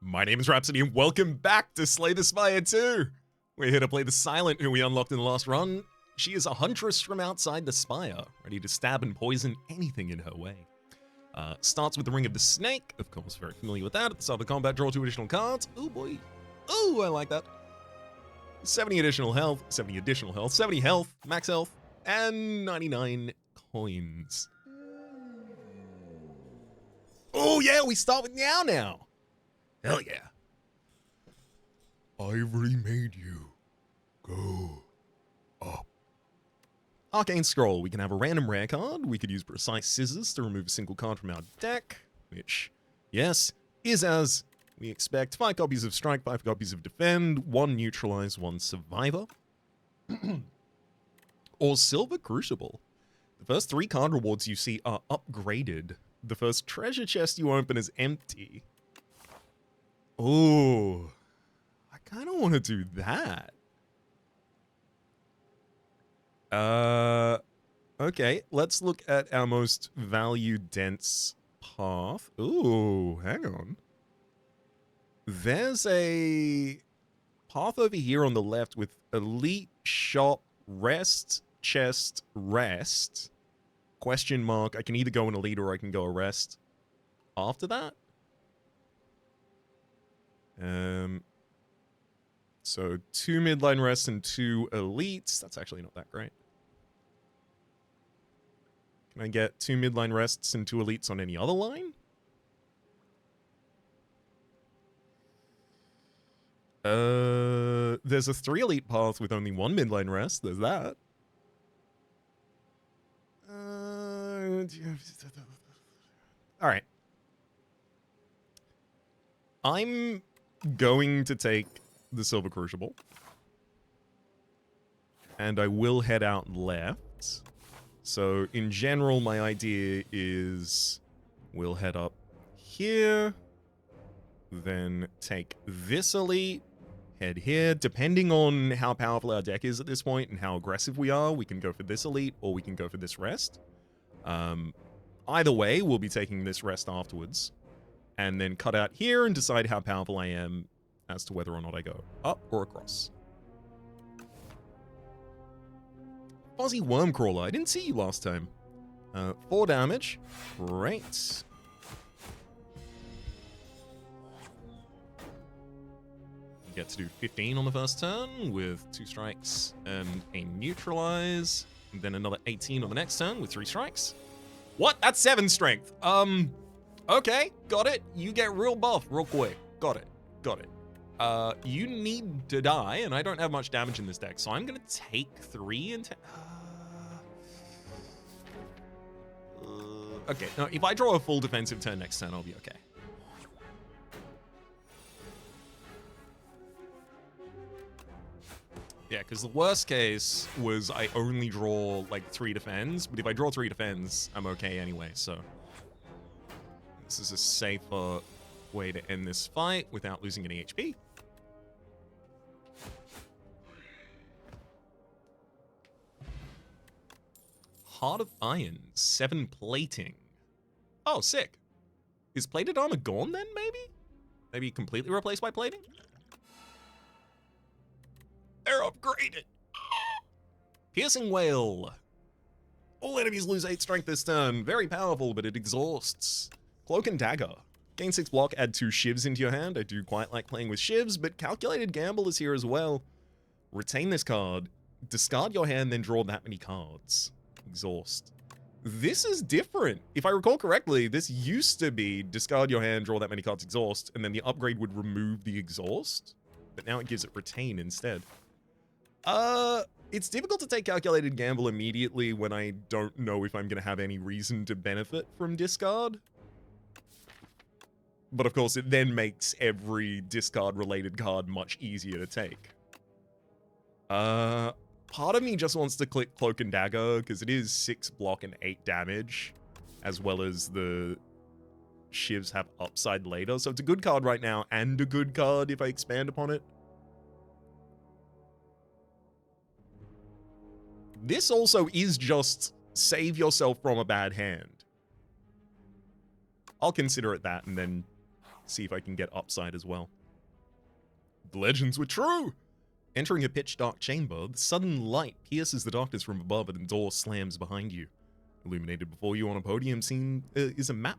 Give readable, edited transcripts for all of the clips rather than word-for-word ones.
My name is Rhapsody, and welcome back to Slay the Spire 2! We're here to play the Silent, who we unlocked in the last run. She is a huntress from outside the Spire, ready to stab and poison anything in her way. Starts with the Ring of the Snake, of course, very familiar with that. At the start of the combat, draw 2 additional cards. Oh boy. Oh, I like that. 70 additional health, 70 health, max health, and 99 coins. Oh yeah, we start with now. Hell yeah. I've remade you. Go up. Arcane Scroll. We can have a random rare card. We could use Precise Scissors to remove a single card from our deck, which, yes, is as we expect. 5 copies of Strike, 5 copies of Defend, 1 Neutralize, 1 Survivor. Or Silver Crucible. The first 3 card rewards you see are upgraded. The first treasure chest you open is empty. Oh, I kind of want to do that. Okay, let's look at our most value-dense path. Ooh, hang on. There's a path over here on the left with Elite, Shop, Rest, Chest, Rest. Question mark. I can either go an Elite or I can go a Rest. After that? So 2 midline rests and 2 elites. That's actually not that great. Can I get 2 midline rests and 2 elites on any other line? There's a 3 elite path with only 1 midline rest. There's that. All right. I'm going to take the Silver Crucible. And I will head out left. So, in general, my idea is we'll head up here. Then take this elite. Head here. Depending on how powerful our deck is at this point and how aggressive we are, we can go for this elite or we can go for this rest. Either way, we'll be taking this rest afterwards. And then cut out here and decide how powerful I am as to whether or not I go up or across. Fuzzy Wormcrawler, I didn't see you last time. 4 damage. Great. You get to do 15 on the first turn with 2 strikes and a neutralize. And then another 18 on the next turn with 3 strikes. What? That's 7 strength. Okay, got it. You get real buff real quick. Got it. You need to die, and I don't have much damage in this deck, so I'm gonna take 3 and okay, no, if I draw a full defensive turn next turn, I'll be okay. Yeah, because the worst case was I only draw, like, 3 defends, but if I draw 3 defends, I'm okay anyway, so this is a safer way to end this fight without losing any HP. Heart of Iron, 7 plating. Oh, sick. Is plated armor gone then, maybe? Maybe completely replaced by plating? They're upgraded. Piercing Whale. All enemies lose 8 strength this turn. Very powerful, but it exhausts. Cloak and Dagger. Gain 6 block, add 2 shivs into your hand. I do quite like playing with shivs, but Calculated Gamble is here as well. Retain this card. Discard your hand, then draw that many cards. Exhaust. This is different. If I recall correctly, this used to be discard your hand, draw that many cards, exhaust, and then the upgrade would remove the exhaust. But now it gives it retain instead. It's difficult to take Calculated Gamble immediately when I don't know if I'm going to have any reason to benefit from discard. But of course, it then makes every discard-related card much easier to take. Part of me just wants to click Cloak and Dagger, because it is 6 block and 8 damage, as well as the shivs have upside later. So it's a good card right now, and a good card if I expand upon it. This also is just save yourself from a bad hand. I'll consider it that and then See if I can get upside as well. The legends were true! Entering a pitch-dark chamber, the sudden light pierces the darkness from above and the door slams behind you. Illuminated before you on a podium scene is a map.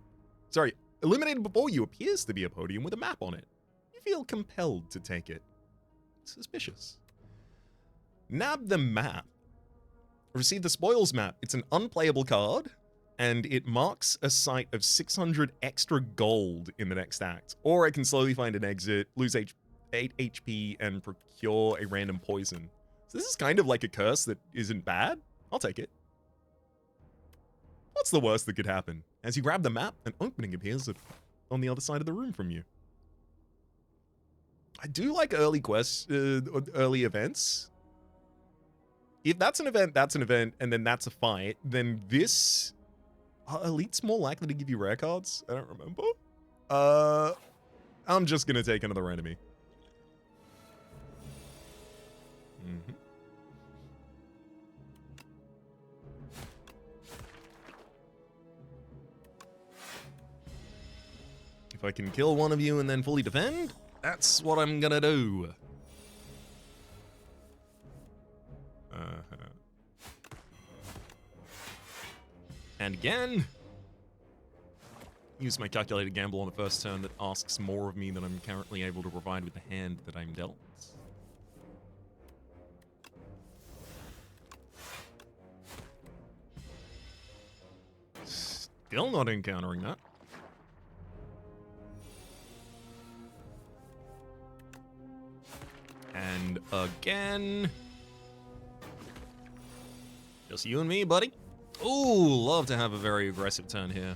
Sorry, illuminated before you appears to be a podium with a map on it. You feel compelled to take it. Suspicious. Nab the map. Receive the spoils map. It's an unplayable card, and it marks a site of 600 extra gold in the next act. Or I can slowly find an exit, lose 8 HP, and procure a random poison. So this is kind of like a curse that isn't bad. I'll take it. What's the worst that could happen? As you grab the map, an opening appears on the other side of the room from you. I do like early quests, early events. If that's an event, and then that's a fight, then this... Are elites more likely to give you rare cards? I don't remember. I'm just gonna take another enemy. If I can kill one of you and then fully defend, that's what I'm gonna do. And again, use my calculated gamble on the first turn that asks more of me than I'm currently able to provide with the hand that I'm dealt. Still not encountering that. And again. Just you and me, buddy. Ooh, love to have a very aggressive turn here.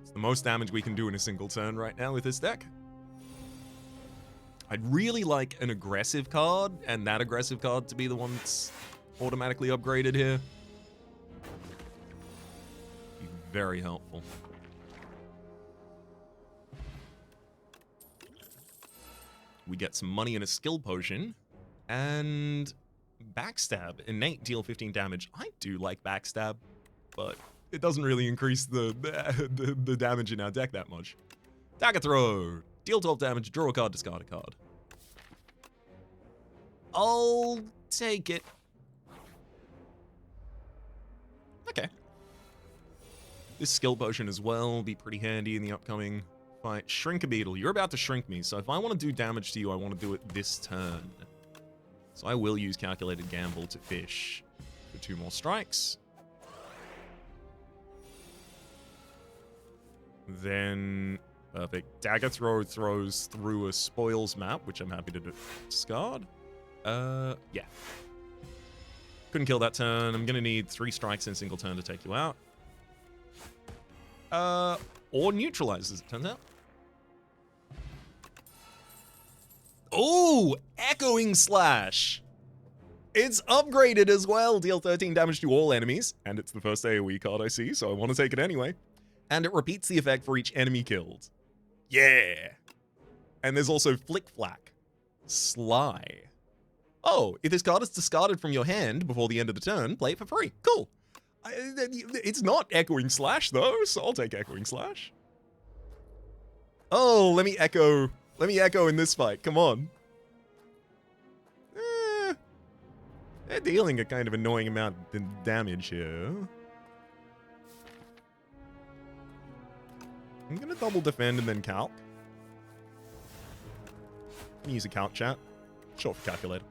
It's the most damage we can do in a single turn right now with this deck. I'd really like an aggressive card, and that aggressive card to be the one that's automatically upgraded here. Be very helpful. We get some money and a skill potion, and backstab. Innate, deal 15 damage. I do like backstab, but it doesn't really increase the damage in our deck that much. Dagger throw. Deal 12 damage, draw a card, discard a card. I'll take it. Okay. This skill potion as well be pretty handy in the upcoming fight. Shrink a beetle. You're about to shrink me, so if I want to do damage to you, I want to do it this turn. So I will use calculated gamble to fish for 2 more strikes. Then, perfect. Dagger throw throws through a spoils map, which I'm happy to discard. Yeah. Couldn't kill that turn. I'm gonna need 3 strikes in a single turn to take you out. Or neutralize, as it turns out. Oh, Echoing Slash. It's upgraded as well. Deal 13 damage to all enemies. And it's the first AoE card I see, so I want to take it anyway. And it repeats the effect for each enemy killed. Yeah. And there's also Flick Flack. Sly. Oh, if this card is discarded from your hand before the end of the turn, play it for free. Cool. It's not Echoing Slash, though, so I'll take Echoing Slash. Oh, let me echo in this fight. Come on. They're dealing a kind of annoying amount of damage here. I'm gonna double defend and then calc. I'm gonna use a calc chat. Short for calculator.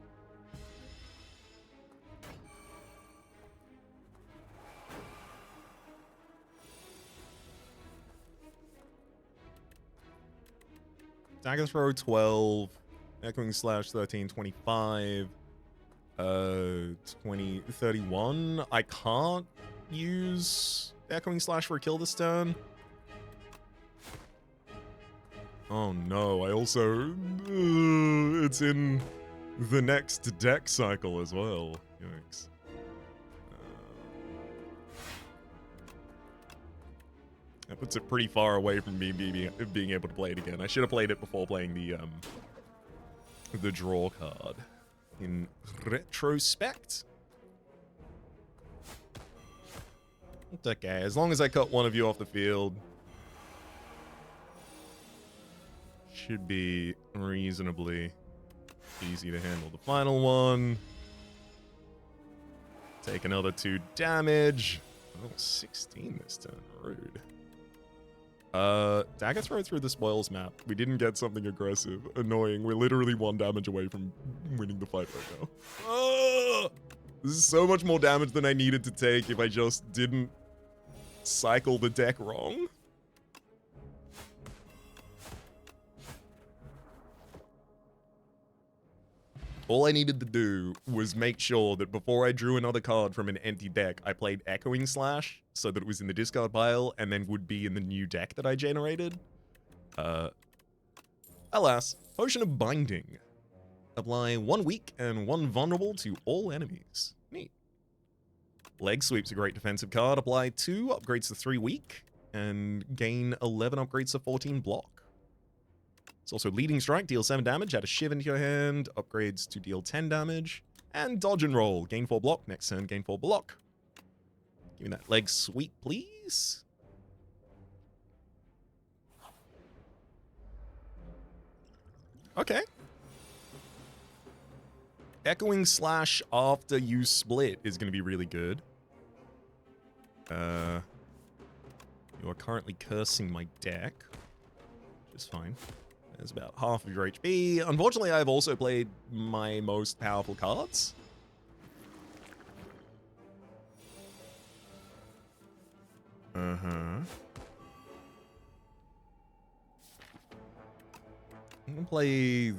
Dagger throw 12. Echoing Slash 13, 25. 20, 31. I can't use Echoing Slash for a kill this turn. Oh no, I also... it's in the next deck cycle as well. Yikes. That puts it pretty far away from me being able to play it again. I should have played it before playing the draw card. In retrospect. It's okay, as long as I cut one of you off the field. should be reasonably easy to handle. The final one. Take another 2 damage. Oh, 16 this turn. Rude. Dagger throw through the spoils map. We didn't get something aggressive. Annoying. We're literally 1 damage away from winning the fight right now. Oh! This is so much more damage than I needed to take if I just didn't cycle the deck wrong. All I needed to do was make sure that before I drew another card from an empty deck, I played Echoing Slash so that it was in the discard pile and then would be in the new deck that I generated. Alas, Potion of Binding. Apply 1 weak and 1 vulnerable to all enemies. Neat. Leg Sweep's a great defensive card. Apply 2, upgrades to 3 weak, and gain 11 upgrades to 14 block. It's also Leading Strike, deal 7 damage, add a Shiv into your hand, upgrades to deal 10 damage, and Dodge and Roll, gain 4 block, next turn gain 4 block. Give me that Leg Sweep, please. Okay. Echoing Slash after you split is going to be really good. You are currently cursing my deck, which is fine. There's about half of your HP. Unfortunately, I've also played my most powerful cards. I'm gonna play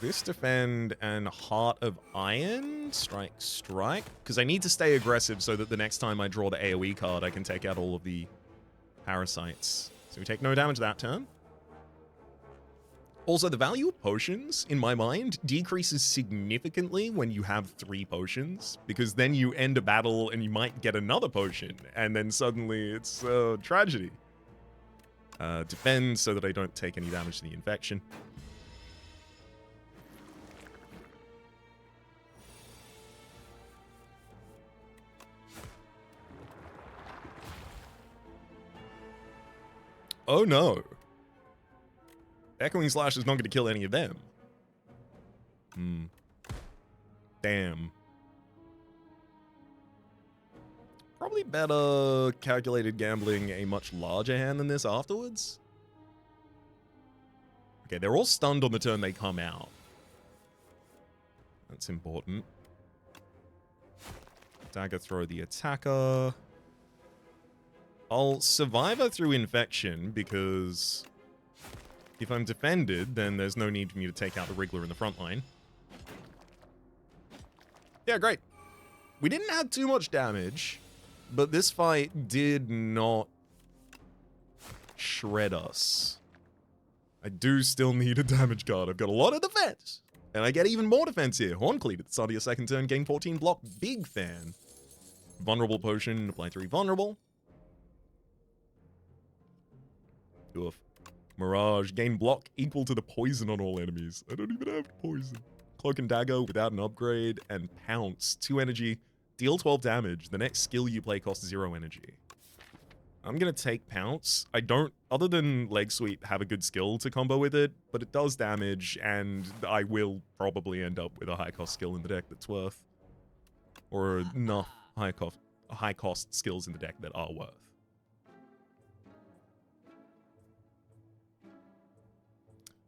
this defend and Heart of Iron. Strike. Because I need to stay aggressive so that the next time I draw the AoE card, I can take out all of the parasites. So we take no damage that turn. Also, the value of potions, in my mind, decreases significantly when you have 3 potions, because then you end a battle and you might get another potion, and then suddenly it's a tragedy. Defend so that I don't take any damage to the infection. Oh no. Echoing Slash is not going to kill any of them. Damn. Probably better calculated gambling a much larger hand than this afterwards. Okay, they're all stunned on the turn they come out. That's important. Dagger throw the attacker. I'll Survivor through Infection, because if I'm defended, then there's no need for me to take out the Wriggler in the front line. Yeah, great. We didn't have too much damage, but this fight did not shred us. I do still need a damage card. I've got a lot of defense, and I get even more defense here. Horncleave at the start of your second turn, gain 14 block. Big fan. Vulnerable Potion, apply 3 vulnerable. Oof. Mirage, gain block equal to the poison on all enemies. I don't even have poison. Cloak and Dagger without an upgrade, and Pounce, 2 energy, deal 12 damage. The next skill you play costs 0 energy. I'm gonna take Pounce. I don't, other than Leg Sweep, have a good skill to combo with it, but it does damage, and I will probably end up with a high cost skill in the deck that's worth, or enough high cost skills in the deck that are worth.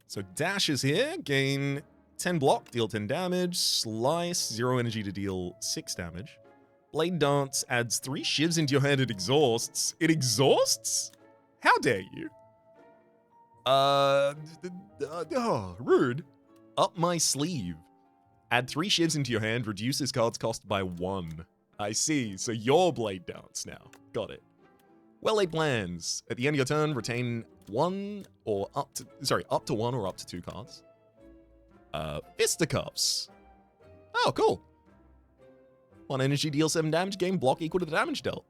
So Dash is here, gain 10 block, deal 10 damage, Slice, 0 energy to deal 6 damage. Blade Dance adds 3 shivs into your hand, it exhausts. It exhausts? How dare you? Rude. Up my sleeve. Add 3 shivs into your hand, reduce this card's cost by 1. I see, so you're Blade Dance now. Got it. Well-laid plans. At the end of your turn, retain 1 or up to 1 or up to 2 cards. Fisticuffs. Oh, cool. 1 energy, deal 7 damage, gain block equal to the damage dealt.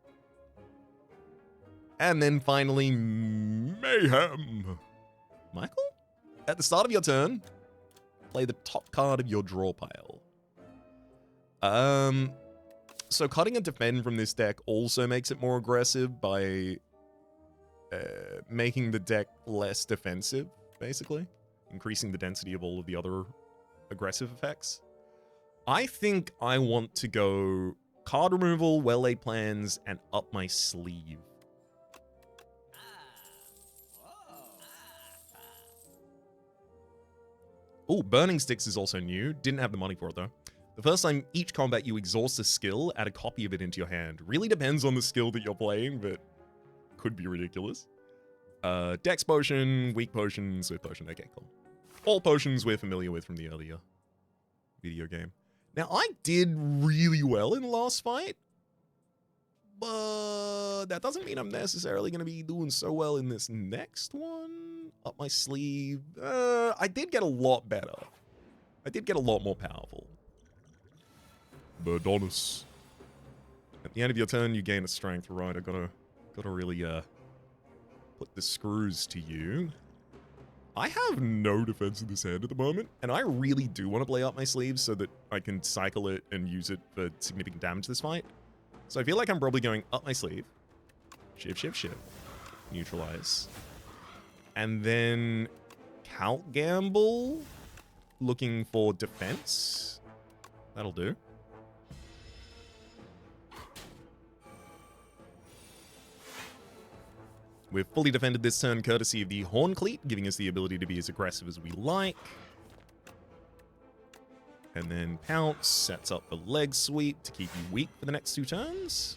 And then finally, Mayhem. Michael? At the start of your turn, play the top card of your draw pile. So cutting a defend from this deck also makes it more aggressive by making the deck less defensive, basically. Increasing the density of all of the other aggressive effects. I think I want to go card removal, well-laid plans, and up my sleeve. Oh, Burning Sticks is also new. Didn't have the money for it, though. The first time each combat you exhaust a skill, add a copy of it into your hand. Really depends on the skill that you're playing, but could be ridiculous. Dex Potion, Weak Potion, Swift Potion. Okay, cool. All potions we're familiar with from the earlier video game. Now, I did really well in the last fight, but that doesn't mean I'm necessarily going to be doing so well in this next one. Up my sleeve. I did get a lot better. I did get a lot more powerful. Birdonis. At the end of your turn, you gain a strength. Right, I gotta really put the screws to you. I have no defense in this hand at the moment, and I really do want to play up my sleeve so that I can cycle it and use it for significant damage this fight. So I feel like I'm probably going up my sleeve. Shiv. Neutralize. And then Count Gamble, looking for defense. That'll do. We've fully defended this turn courtesy of the Horn Cleat, giving us the ability to be as aggressive as we like. And then Pounce sets up the Leg Sweep to keep you weak for the next 2 turns.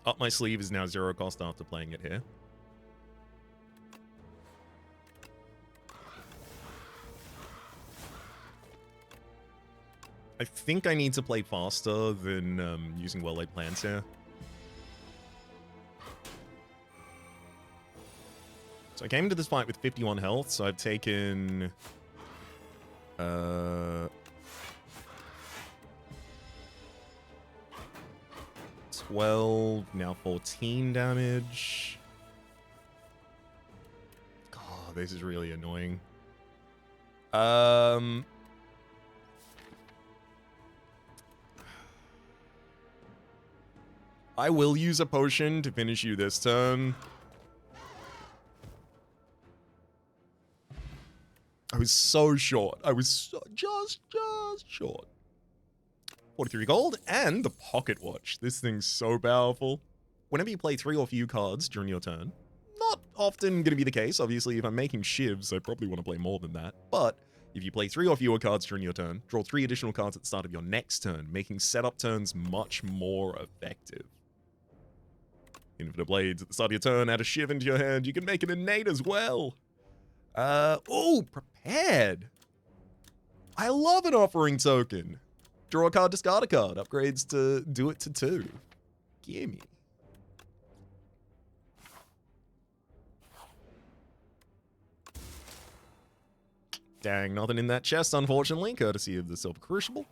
Up my sleeve is now 0 cost after playing it here. I think I need to play faster than using well-laid plans here. So I came into this fight with 51 health, so I've taken 12, now 14 damage. God, this is really annoying. I will use a potion to finish you this turn. I was so short. I was just short. 43 gold and the pocket watch. This thing's so powerful. Whenever you play 3 or few cards during your turn, not often going to be the case. Obviously, if I'm making shivs, I probably want to play more than that. But if you play 3 or fewer cards during your turn, draw 3 additional cards at the start of your next turn, making setup turns much more effective. Infinite Blades at the start of your turn, add a shiv into your hand. You can make an innate as well. Oh, Prepared. I love an offering token. Draw a card, discard a card. Upgrades to do it to 2. Gimme. Dang, nothing in that chest, unfortunately, courtesy of the Silver Crucible.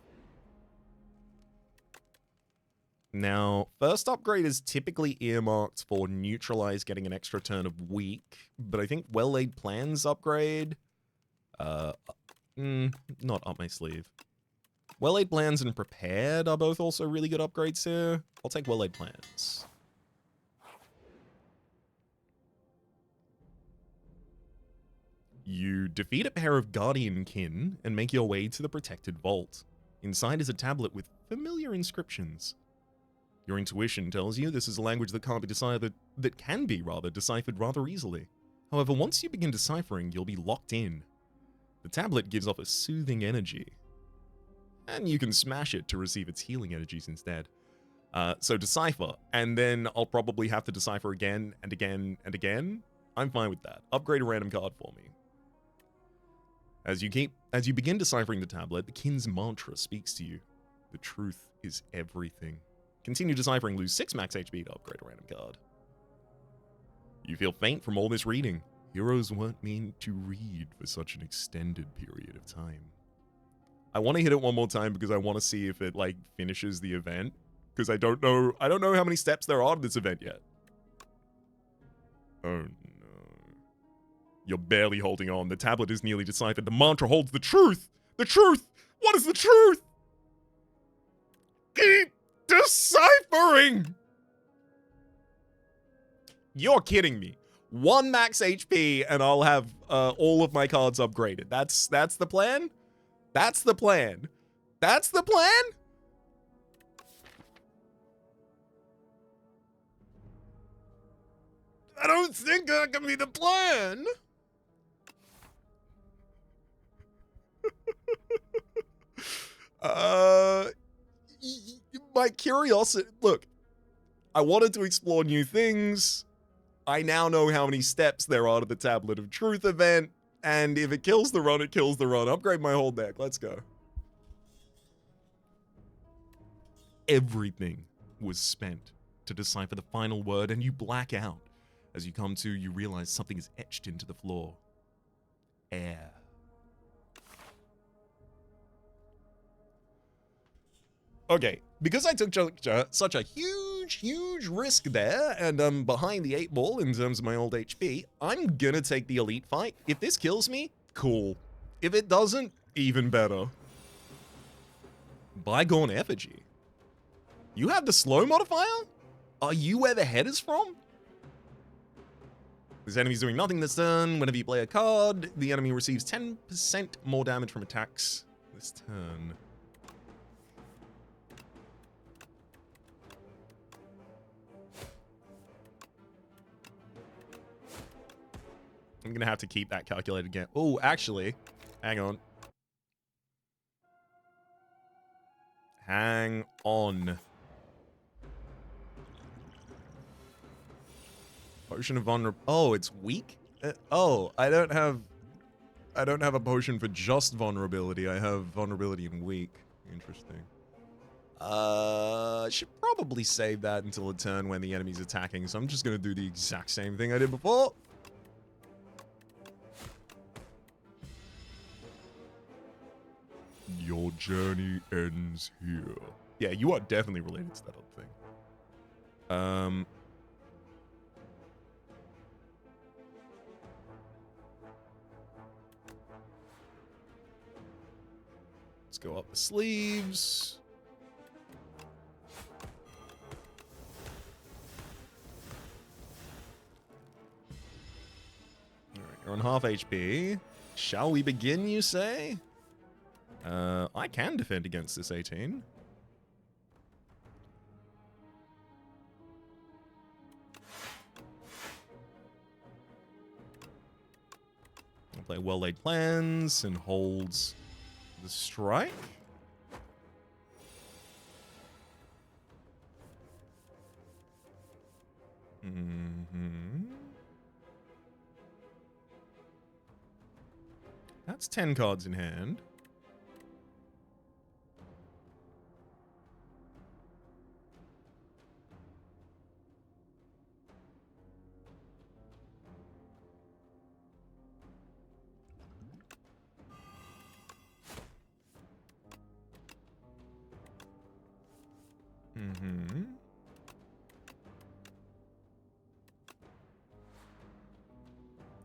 Now, first upgrade is typically earmarked for Neutralize getting an extra turn of weak, but I think Well-Laid Plans upgrade... not up my sleeve. Well-Laid Plans and Prepared are both also really good upgrades here. I'll take Well-Laid Plans. You defeat a pair of Guardian Kin and make your way to the Protected Vault. Inside is a tablet with familiar inscriptions. Your intuition tells you this is a language that can be deciphered rather easily. However, once you begin deciphering, you'll be locked in. The tablet gives off a soothing energy, and you can smash it to receive its healing energies instead. So decipher, and then I'll probably have to decipher again and again and again. I'm fine with that. Upgrade a random card for me. As you begin deciphering the tablet, the Kin's mantra speaks to you. The truth is everything. Continue deciphering, lose 6 max HP to upgrade a random card. You feel faint from all this reading. Heroes weren't meant to read for such an extended period of time. I want to hit it one more time because I want to see if it, like, finishes the event. Because I don't know how many steps there are to this event yet. Oh no. You're barely holding on. The tablet is nearly deciphered. The mantra holds the truth! The truth! What is the truth? Keep deciphering! You're kidding me. 1 max HP and I'll have all of my cards upgraded. That's the plan? That's the plan. That's the plan? I don't think that can be the plan. My curiosity, look, I wanted to explore new things. I now know how many steps there are to the Tablet of Truth event, and if it kills the run, it kills the run. Upgrade my whole deck. Let's go. Everything was spent to decipher the final word, and you black out. As you come to, you realize something is etched into the floor. Air. Okay, because I took such a huge risk there, and I'm behind the 8 ball in terms of my old HP, I'm gonna take the elite fight. If this kills me, cool. If it doesn't, even better. Bygone Effigy. You have the slow modifier? Are you where the head is from? This enemy's doing nothing this turn. Whenever you play a card, the enemy receives 10% more damage from attacks this turn. I'm gonna have to keep that calculated again. Oh, actually, hang on. Hang on. Potion of vulnerability. Oh, it's weak? Oh, I don't have a potion for just vulnerability. I have vulnerability and weak. Interesting. I should probably save that until a turn when the enemy's attacking, so I'm just gonna do the exact same thing I did before. Your journey ends here. Yeah, you are definitely related to that other thing. Let's go up the sleeves. All right, you're on half HP. Shall we begin, you say? I can defend against this 18. I'll play well-laid plans and holds the strike. That's 10 cards in hand.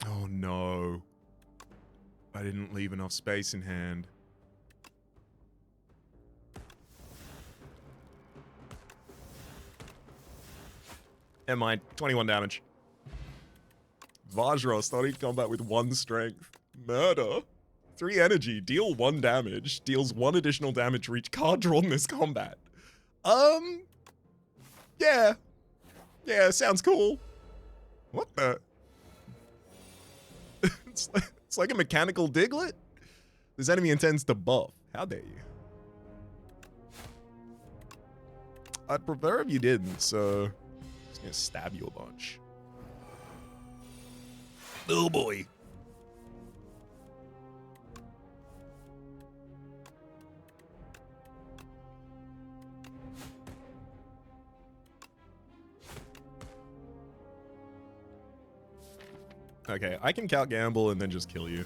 Oh no. I didn't leave enough space in hand. Never mind. 21 damage. Vajra starting combat with 1 strength. Murder. 3 energy. Deal 1 damage. Deals 1 additional damage for each card drawn this combat. Yeah. Yeah, sounds cool. What the? It's like a mechanical Diglett. This enemy intends to buff. How dare you? I'd prefer if you didn't, so I'm just gonna stab you a bunch. Oh boy. Okay, I can count gamble and then just kill you.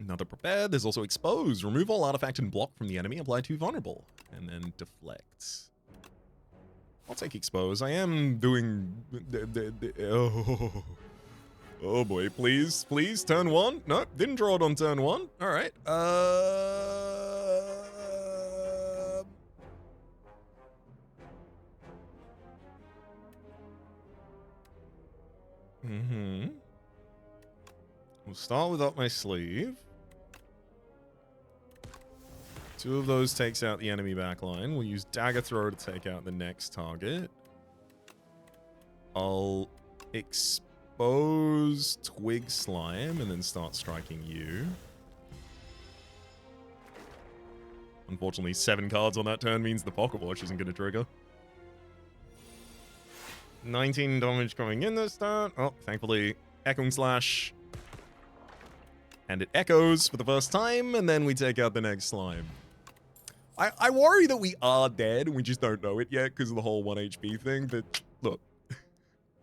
Another prepared. There's also expose. Remove all artifact and block from the enemy. Apply 2 vulnerable. And then deflect. I'll take expose. I am doing... Oh. Oh boy, please, please, turn one. Nope, didn't draw it on turn one. All right. We'll start with up my sleeve. 2 of those takes out the enemy backline. We'll use Dagger Throw to take out the next target. I'll expose Twig Slime and then start striking you. Unfortunately, 7 cards on that turn means the Pocket Watch isn't going to trigger. 19 damage coming in this turn. Oh, thankfully, Echoing Slash. And it echoes for the first time, and then we take out the next slime. I worry that we are dead, and we just don't know it yet because of the whole 1 HP thing, but look.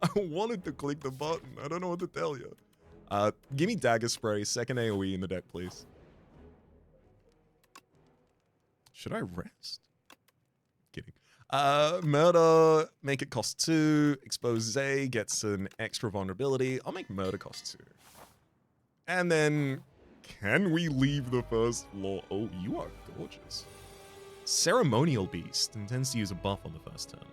I wanted to click the button. I don't know what to tell you. Give me Dagger Spray, 2nd AoE in the deck, please. Should I rest? Kidding. Murder, make it cost 2. Expose gets an extra vulnerability. I'll make Murder cost 2. And then, can we leave the first floor? Oh, you are gorgeous. Ceremonial Beast intends to use a buff on the first turn.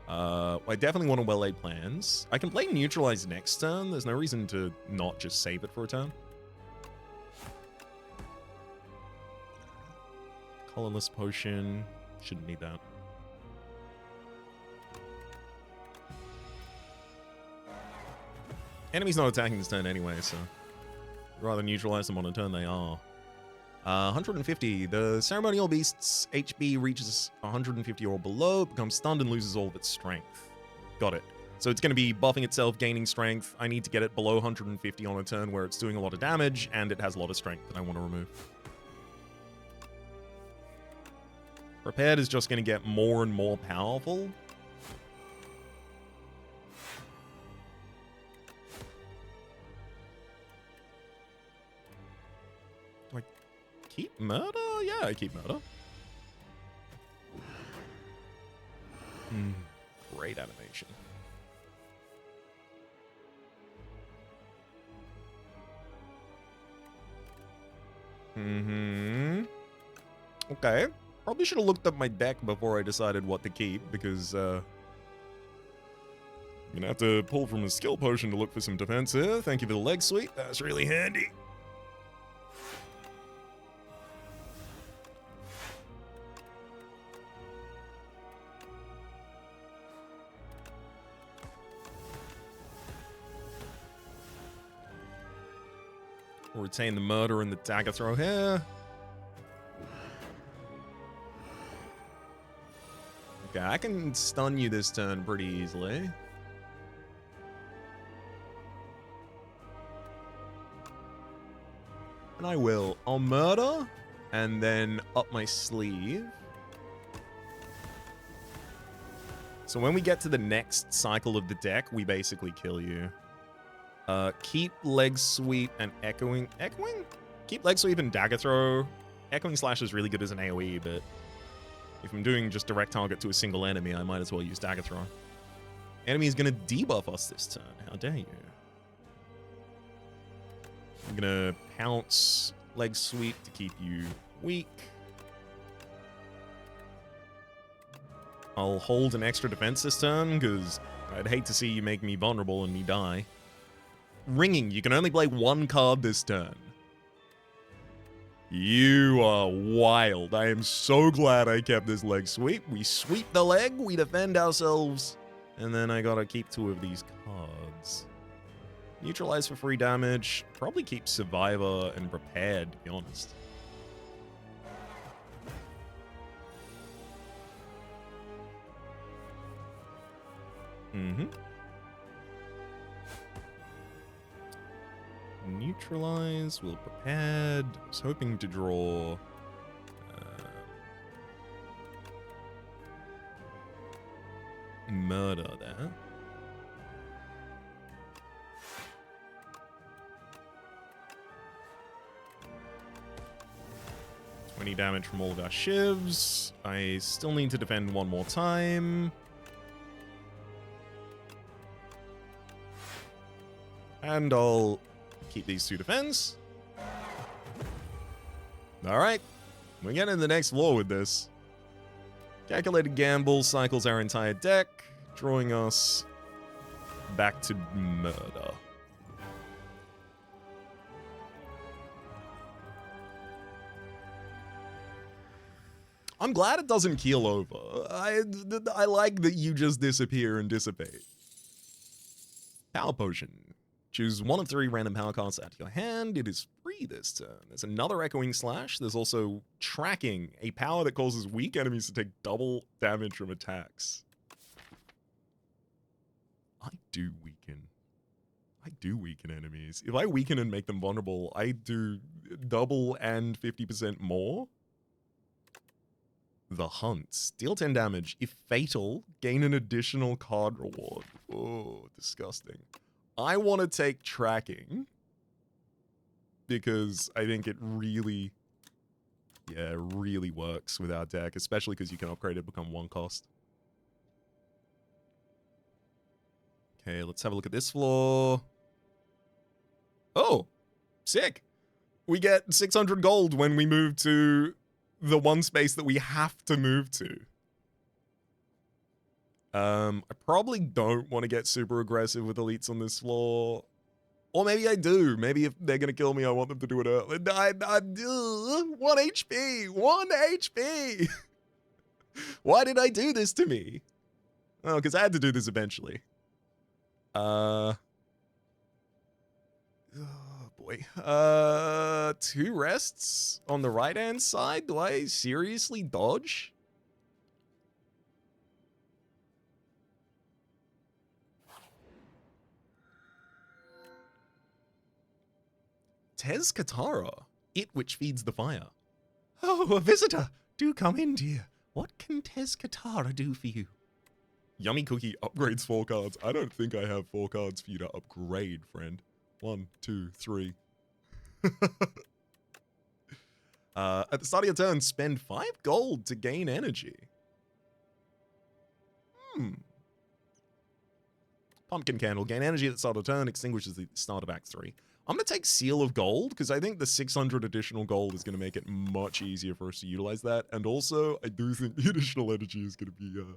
I definitely want to well-laid plans. I can play Neutralize next turn. There's no reason to not just save it for a turn. Colorless Potion. Shouldn't need that. Enemy's not attacking this turn anyway, so rather neutralize them on a turn they are. 150. The Ceremonial Beast's HP reaches 150 or below, becomes stunned and loses all of its strength. Got it. So it's going to be buffing itself, gaining strength. I need to get it below 150 on a turn where it's doing a lot of damage, and it has a lot of strength that I want to remove. Prepared is just going to get more and more powerful. Keep Murder? Yeah, I keep Murder. Great animation. Okay. Probably should have looked up my deck before I decided what to keep, because, I'm gonna have to pull from a skill potion to look for some defense here. Thank you for the leg sweep. That's really handy. We'll retain the Murder and the Dagger Throw here. Okay, I can stun you this turn pretty easily. And I will. I'll Murder, and then up my sleeve. So when we get to the next cycle of the deck, we basically kill you. Keep Leg Sweep and Echoing. Echoing? Keep Leg Sweep and Dagger Throw. Echoing Slash is really good as an AoE, but if I'm doing just direct target to a single enemy, I might as well use Dagger Throw. Enemy is going to debuff us this turn. How dare you? I'm going to pounce Leg Sweep to keep you weak. I'll hold an extra defense this turn, because I'd hate to see you make me vulnerable and me die. Ringing. You can only play 1 card this turn. You are wild. I am so glad I kept this Leg Sweep. We sweep the leg, we defend ourselves, and then I gotta keep 2 of these cards. Neutralize for free damage. Probably keep Survivor and Prepared, to be honest. Neutralize, will Prepared. I was hoping to draw Murder there. $20 damage from all of our shivs. I still need to defend 1 more time. I And I'll keep these 2 defense. Alright. We're getting to the next floor with this. Calculated gamble cycles our entire deck, drawing us back to murder. I'm glad it doesn't keel over. I like that you just disappear and dissipate. Power Potion. Choose 1 of 3 random power cards out of your hand. It is free this turn. There's another Echoing Slash. There's also Tracking, a power that causes weak enemies to take double damage from attacks. I do weaken enemies. If I weaken and make them vulnerable, I do double and 50% more. The Hunt. Deal 10 damage. If fatal, gain an additional card reward. Oh, disgusting. I want to take Tracking because I think it really, really works with our deck, especially because you can upgrade it, become 1 cost. Okay, let's have a look at this floor. Oh, sick. We get 600 gold when we move to the 1 space that we have to move to. I probably don't want to get super aggressive with elites on this floor. Or maybe I do. Maybe if they're going to kill me, I want them to do it early. 1 HP! 1 HP! Why did I do this to me? Oh, because I had to do this eventually. Oh, boy. 2 rests on the right-hand side? Do I seriously dodge? Tez Katara, it which feeds the fire. Oh, a visitor! Do come in, dear. What can Tez Katara do for you? Yummy Cookie upgrades 4 cards. I don't think I have 4 cards for you to upgrade, friend. 1, 2, 3. At the start of your turn, spend 5 gold to gain energy. Pumpkin Candle. Gain energy at the start of turn, extinguishes the start of Act 3. I'm going to take Seal of Gold, because I think the 600 additional gold is going to make it much easier for us to utilize that. And also, I do think the additional energy is going to be, do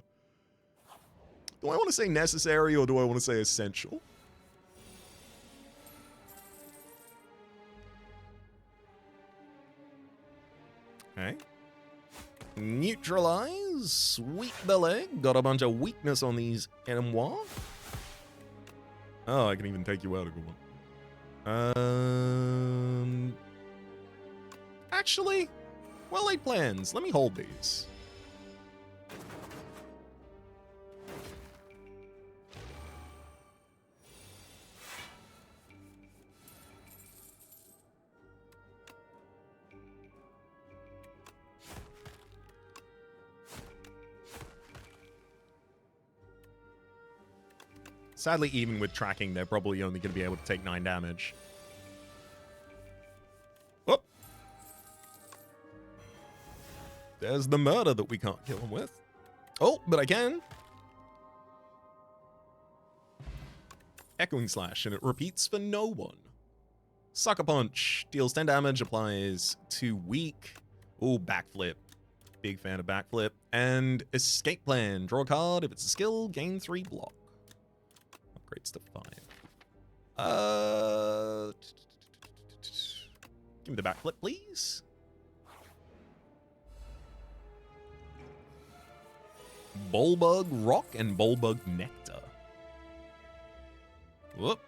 I want to say necessary, or do I want to say essential? Okay. Neutralize. Sweep the leg. Got a bunch of weakness on these Enemois. Oh, I can even take you out a good one. Actually, well-laid plans. Let me hold these. Sadly, even with tracking, they're probably only going to be able to take 9 damage. Whoop. There's the murder that we can't kill him with. Oh, but I can. Echoing Slash, and it repeats for no one. Sucker Punch. Deals 10 damage, applies 2 weak. Ooh, Backflip. Big fan of Backflip. And Escape Plan. Draw a card. If it's a skill, gain 3 block. Upgrades to 5. Give me the Backflip, please. Bulbug Rock and Bulbug Nectar. Whoop.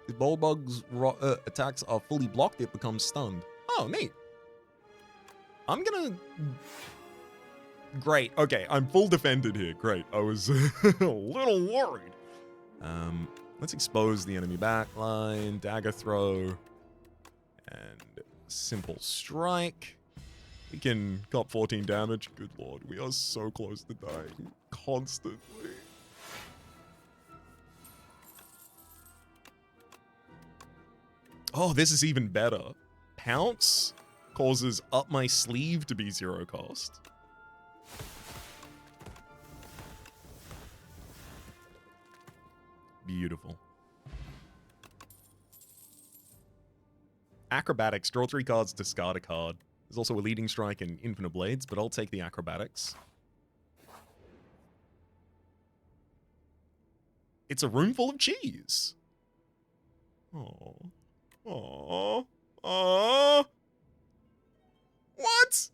If Bulbug's attacks are fully blocked, it becomes stunned. Oh, neat. I'm gonna... Great. Okay, I'm full defended here. Great. I was a little worried. Let's expose the enemy backline. Dagger throw. And simple strike. We can cut 14 damage. Good lord, we are so close to dying. Constantly. Oh, this is even better. Pounce causes Up My Sleeve to be 0 cost. Beautiful. Acrobatics, draw 3 cards, discard a card. There's also a leading strike and infinite blades, but I'll take the acrobatics. It's a room full of cheese. Oh. Oh. Oh. What?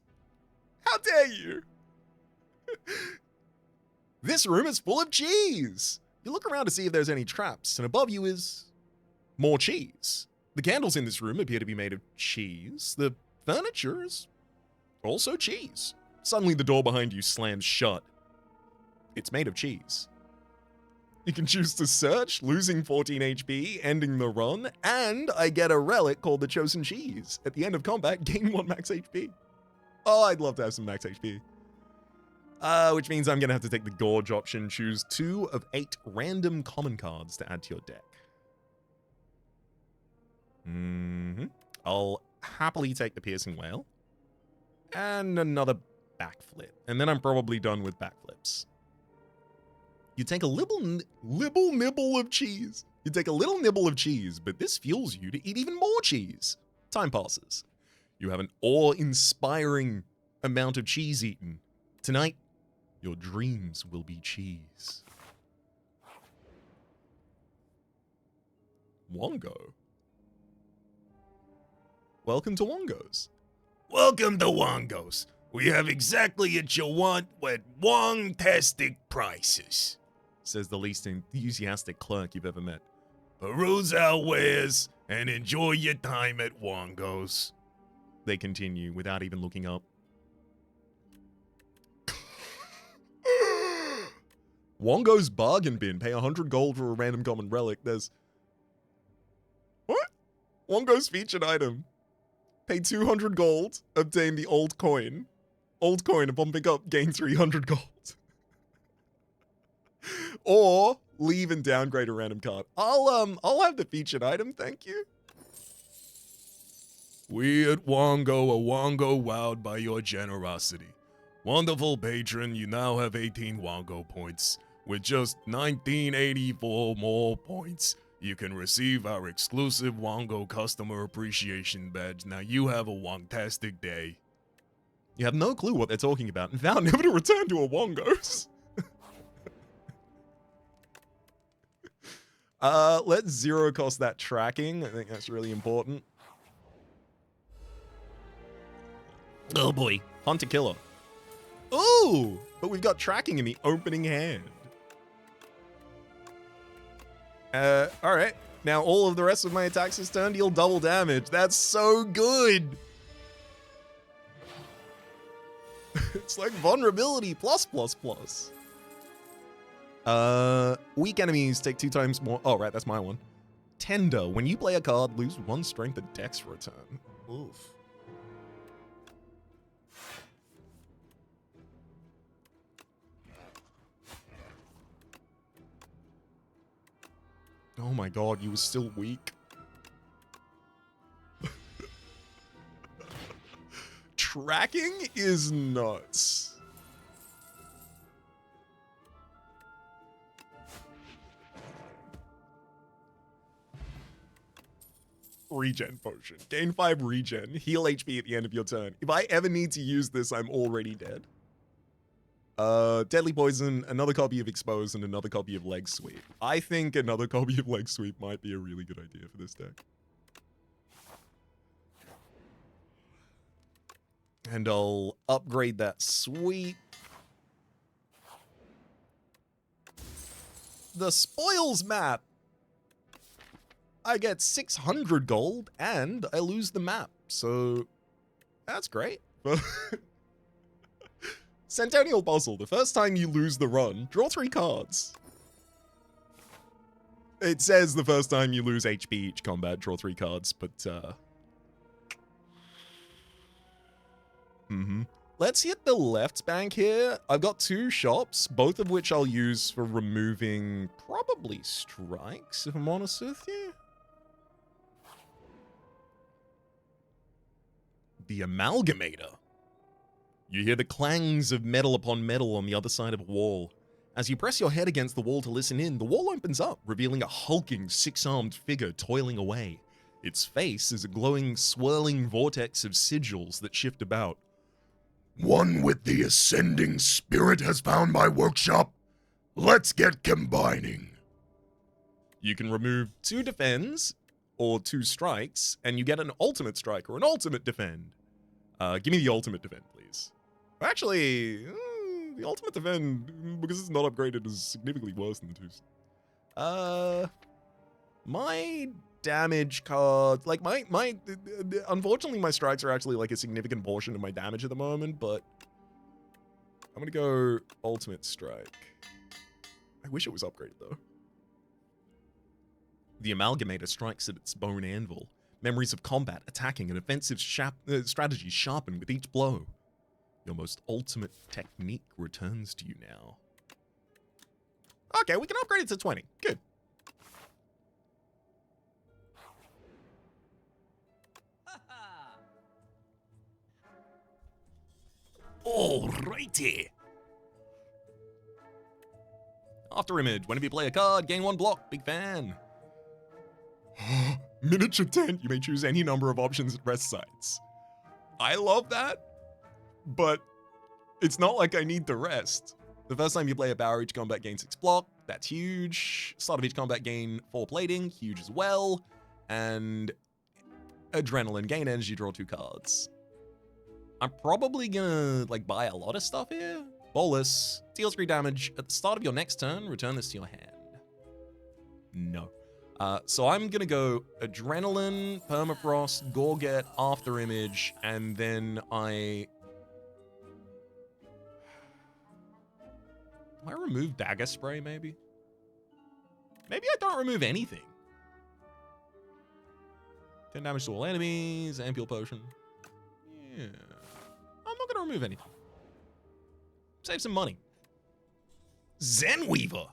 How dare you? This room is full of cheese. You look around to see if there's any traps, and above you is more cheese. The candles in this room appear to be made of cheese. The furniture is also cheese. Suddenly the door behind you slams shut. It's made of cheese. You can choose to search, losing 14 HP, ending the run, and I get a relic called the Chosen Cheese. At the end of combat, gain 1 max HP. Oh, I'd love to have some max HP. Which means I'm going to have to take the Gorge option, choose 2 of 8 random common cards to add to your deck. I'll happily take the Piercing Wail. And another backflip. And then I'm probably done with backflips. You take a nibble of cheese. You take a little nibble of cheese, but this fuels you to eat even more cheese. Time passes. You have an awe-inspiring amount of cheese eaten. Tonight, your dreams will be cheese. Wongo. Welcome to Wongos. Welcome to Wongos. We have exactly what you want with Wong-tastic prices, says the least enthusiastic clerk you've ever met. Peruse our wares and enjoy your time at Wongos. They continue without even looking up. Wongo's bargain bin. Pay 100 gold for a random common relic. There's... What? Wongo's featured item. Pay 200 gold. Obtain the old coin. Old coin upon pickup, gain 300 gold. Or leave and downgrade a random card. I'll have the featured item, thank you. We at Wongo are Wongo wowed by your generosity. Wonderful patron, you now have 18 Wongo points. With just 1984 more points, you can receive our exclusive Wongo Customer Appreciation Badge. Now you have a Wongtastic day. You have no clue what they're talking about and vow never to return to a Wongos. Let's zero cost that tracking. I think that's really important. Oh boy. Hunter Killer. Ooh! But we've got tracking in the opening hand. Alright. Now all of the rest of my attacks this turn deal double damage. That's so good! It's like vulnerability plus. Weak enemies take 2 times more. Oh, right, that's my one. Tender. When you play a card, lose 1 strength and dex for a turn. Oof. Oh my god, you were still weak. Tracking is nuts. Regen potion. Gain 5 regen. Heal HP at the end of your turn. If I ever need to use this, I'm already dead. Deadly Poison, another copy of Expose, and another copy of Leg Sweep. I think another copy of Leg Sweep might be a really good idea for this deck. And I'll upgrade that sweep. The Spoils map. I get 600 gold, and I lose the map. So, that's great. Centennial Puzzle. The first time you lose the run, draw 3 cards. It says the first time you lose HP each combat, draw 3 cards, but, Let's hit the left bank here. I've got 2 shops, both of which I'll use for removing probably strikes, if I'm honest with you. The Amalgamator. You hear the clangs of metal upon metal on the other side of a wall. As you press your head against the wall to listen in, the wall opens up, revealing a hulking, six-armed figure toiling away. Its face is a glowing, swirling vortex of sigils that shift about. One with the ascending spirit has found my workshop. Let's get combining. You can remove 2 defends or 2 strikes, and you get an ultimate strike or an ultimate defend. Give me the ultimate defend, please. Actually, the ultimate defend, because it's not upgraded, is significantly worse than the 2. My damage card, like unfortunately my strikes are actually like a significant portion of my damage at the moment, but I'm gonna go ultimate strike. I wish it was upgraded though. The Amalgamator strikes at its bone anvil. Memories of combat, attacking, and offensive strategies sharpen with each blow. Your most ultimate technique returns to you now. Okay, we can upgrade it to 20. Good. Alrighty. After image. Whenever you play a card, gain 1 block. Big fan. Miniature tent. You may choose any number of options at rest sites. I love that, but it's not like I need the rest. The first time you play a power, each combat gain 6 block. That's huge. Start of each combat gain 4 plating. Huge as well. And adrenaline. Gain energy, draw 2 cards. I'm probably gonna like buy a lot of stuff here. Bolus. Deals 3 damage. At the start of your next turn, return this to your hand. No. So I'm gonna go Adrenaline, Permafrost, Gorget, After Image, and then do I remove Dagger Spray, maybe? Maybe I don't remove anything. 10 damage to all enemies, Ampule Potion. Yeah. I'm not gonna remove anything. Save some money. Zen Weaver!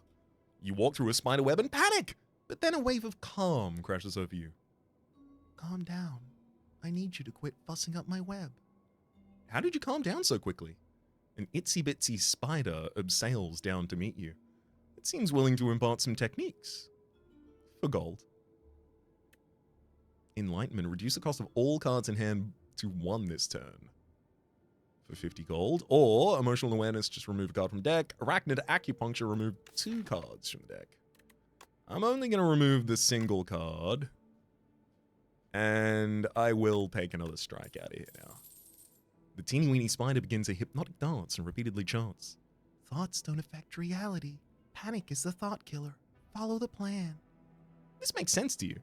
You walk through a spider web and panic! But then a wave of calm crashes over you. Calm down. I need you to quit fussing up my web. How did you calm down so quickly? An itsy-bitsy spider abseils down to meet you. It seems willing to impart some techniques. For gold. Enlightenment. Reduce the cost of all cards in hand to 1 this turn. For 50 gold. Or Emotional Awareness, just remove a card from deck. Arachnid Acupuncture, remove 2 cards from the deck. I'm only going to remove the single card. And I will take another strike out of here now. The teeny-weeny spider begins a hypnotic dance and repeatedly chants. Thoughts don't affect reality. Panic is the thought killer. Follow the plan. This makes sense to you.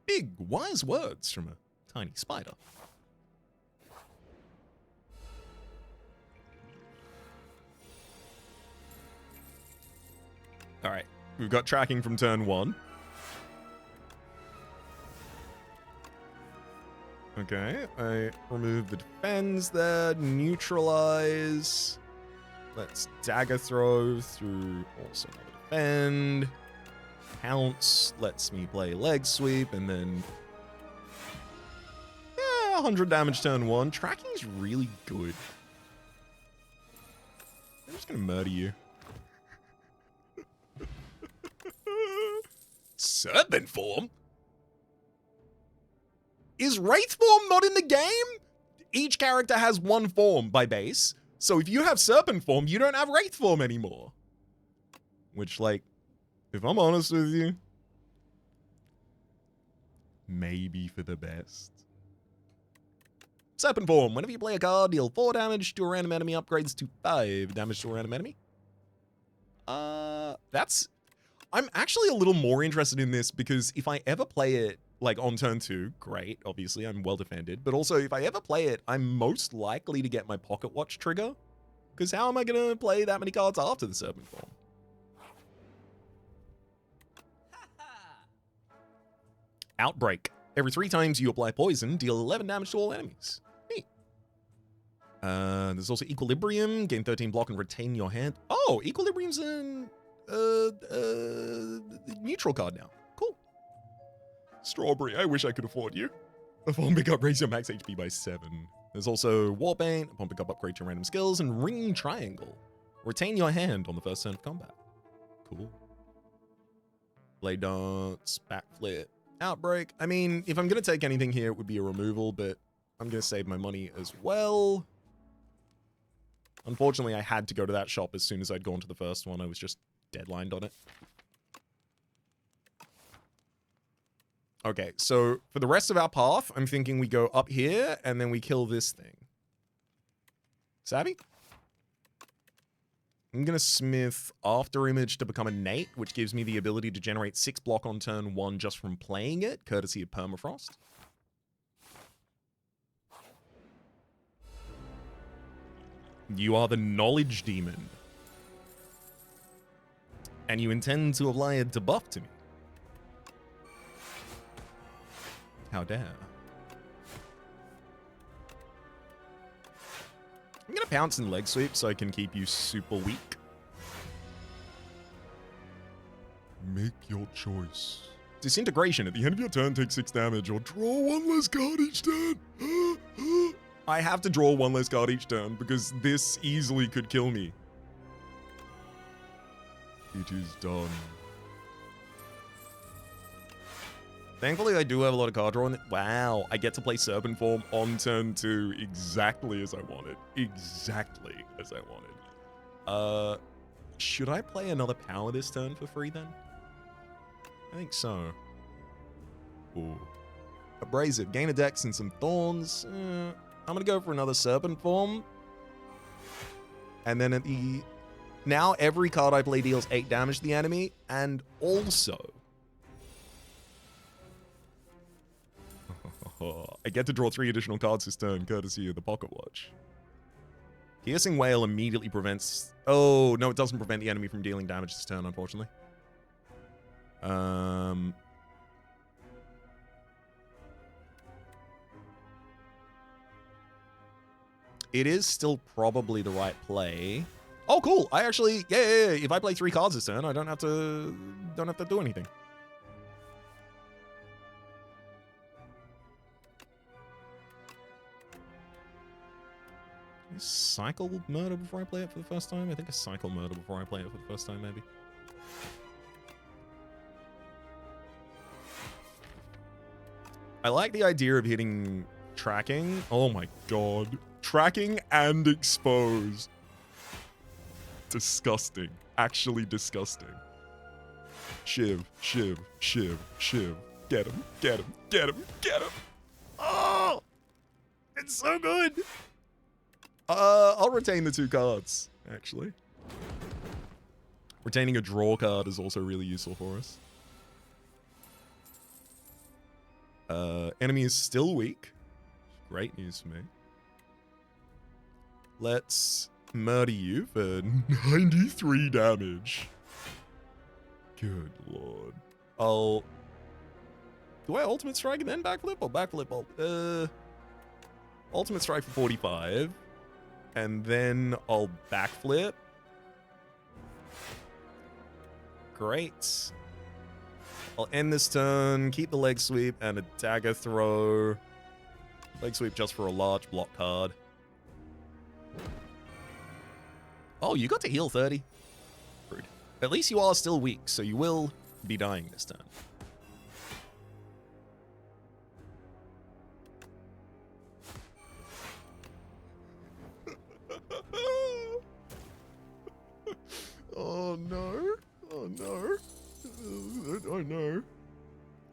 Big, wise words from a tiny spider. Alright. We've got tracking from turn 1. Okay, I remove the defense there, neutralize. Let's dagger throw through also another defend. Pounce lets me play leg sweep, and then 100 damage turn 1. Tracking's really good. I'm just gonna murder you. Serpent form? Is Wraith form not in the game? Each character has 1 form by base. So if you have Serpent form, you don't have Wraith form anymore. Which, like, if I'm honest with you, maybe for the best. Serpent form. Whenever you play a card, deal 4 damage to a random enemy, upgrades to 5 damage to a random enemy. I'm actually a little more interested in this because if I ever play it, like, on turn 2, great, obviously, I'm well defended. But also, if I ever play it, I'm most likely to get my Pocket Watch trigger. Because how am I going to play that many cards after the Serpent form? Outbreak. Every 3 times you apply poison, deal 11 damage to all enemies. Neat. There's also Equilibrium. Gain 13 block and retain your hand. Oh, Equilibrium's an neutral card now. Cool. Strawberry, I wish I could afford you. Upon pickup, raise your max HP by 7. There's also Warpaint. Upon pickup, upgrade your random skills. And Ring Triangle. Retain your hand on the first turn of combat. cool. Blade dance, backflip, outbreak. I mean, if I'm going to take anything here, it would be a removal, but I'm going to save my money as well. Unfortunately, I had to go to that shop as soon as I'd gone to the first one. I was just deadlined on it. Okay, so for the rest of our path, I'm thinking we go up here, and then we kill this thing. Savvy? I'm going to smith After Image to become a Nate, which gives me the ability to generate 6 block on turn 1 just from playing it, courtesy of Permafrost. You are the Knowledge Demon. And you intend to apply a debuff to me. How dare. I'm going to pounce and leg sweep so I can keep you super weak. Make your choice. Disintegration. At the end of your turn, take 6 damage or draw 1 less card each turn. I have to draw 1 less card each turn because this easily could kill me. It is done. Thankfully, I do have a lot of card drawing. Wow, I get to play Serpent Form on turn 2 exactly as I wanted. Exactly as I wanted. Should I play another power this turn for free then? I think so. Ooh. Abrasive. Gain a dex and some thorns. I'm gonna go for another Serpent Form. And then at the... Now every card I play deals 8 damage to the enemy, and also... I get to draw 3 additional cards this turn, courtesy of the Pocket Watch. Piercing Wail immediately prevents... Oh, no, it doesn't prevent the enemy from dealing damage this turn, unfortunately. It is still probably the right play. Oh, cool. I actually... Yeah. If I play 3 cards this turn, I don't have to do anything. Cycle Murder before I play it for the first time? I think I cycle Murder before I play it for the first time, maybe. I like the idea of hitting tracking. Oh my god. Tracking and expose. Disgusting. Actually disgusting. Shiv, shiv, shiv, shiv. Get him, get him, get him, get him. Oh! It's so good! I'll retain the 2 cards, actually. Retaining a draw card is also really useful for us. Enemy is still weak. Great news for me. Let's murder you for 93 damage. Good lord. Do I ultimate strike and then backflip or backflip? Ultimate strike for 45. And then I'll backflip. Great. I'll end this turn, keep the leg sweep, and a dagger throw. Leg sweep just for a large block card. Oh, you got to heal 30. Rude. At least you are still weak, so you will be dying this turn. Oh no. Oh no. Oh no.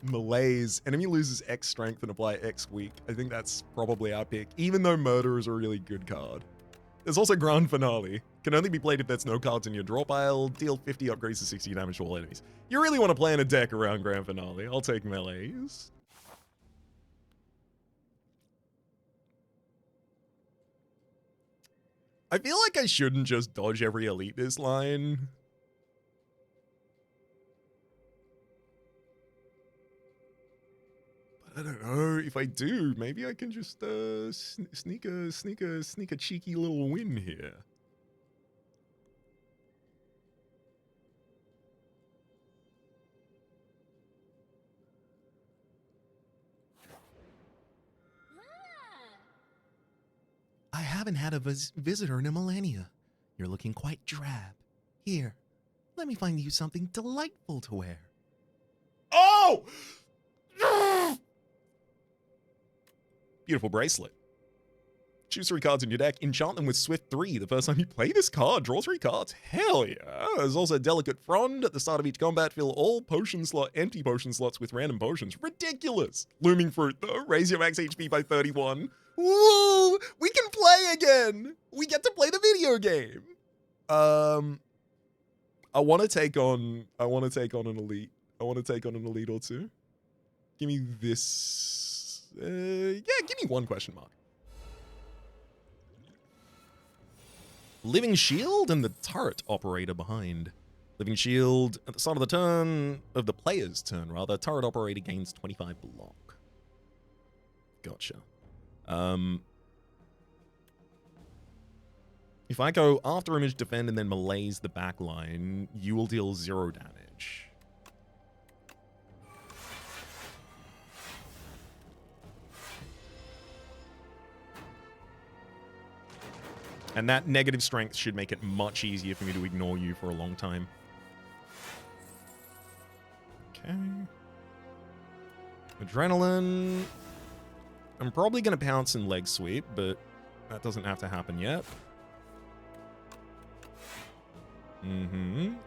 Malaise. Enemy loses X strength and apply X weak. I think that's probably our pick, even though Murder is a really good card. There's also Grand Finale. Can only be played if there's no cards in your draw pile. Deal 50 upgrades to 60 damage to all enemies. You really want to play in a deck around Grand Finale. I'll take Melees. I feel like I shouldn't just dodge every elite this line. But I don't know. If I do, maybe I can just sneak a cheeky little win here. I haven't had a visitor in a millennia. You're looking quite drab. Here, Let me find you something delightful to wear. Oh! Beautiful bracelet. Choose 3 cards in your deck, enchant them with Swift 3. The first time you play this card, draw 3 cards. Hell yeah. There's also a Delicate Frond. At the start of each combat, fill all empty potion slots with random potions. Ridiculous. Looming Fruit, though. Raise your max HP by 31. Woo! We can play again! We get to play the video game! I want to take on an elite. I want to take on an elite or two. Give me this. Yeah, give me 1 question mark. Living Shield and the turret operator behind. Living Shield at the start of the turn, of the player's turn rather, turret operator gains 25 block. Gotcha. If I go after image defend and then melees the back line, you will deal 0 damage. And that negative strength should make it much easier for me to ignore you for a long time. Okay. Adrenaline. I'm probably going to pounce and leg sweep, but that doesn't have to happen yet.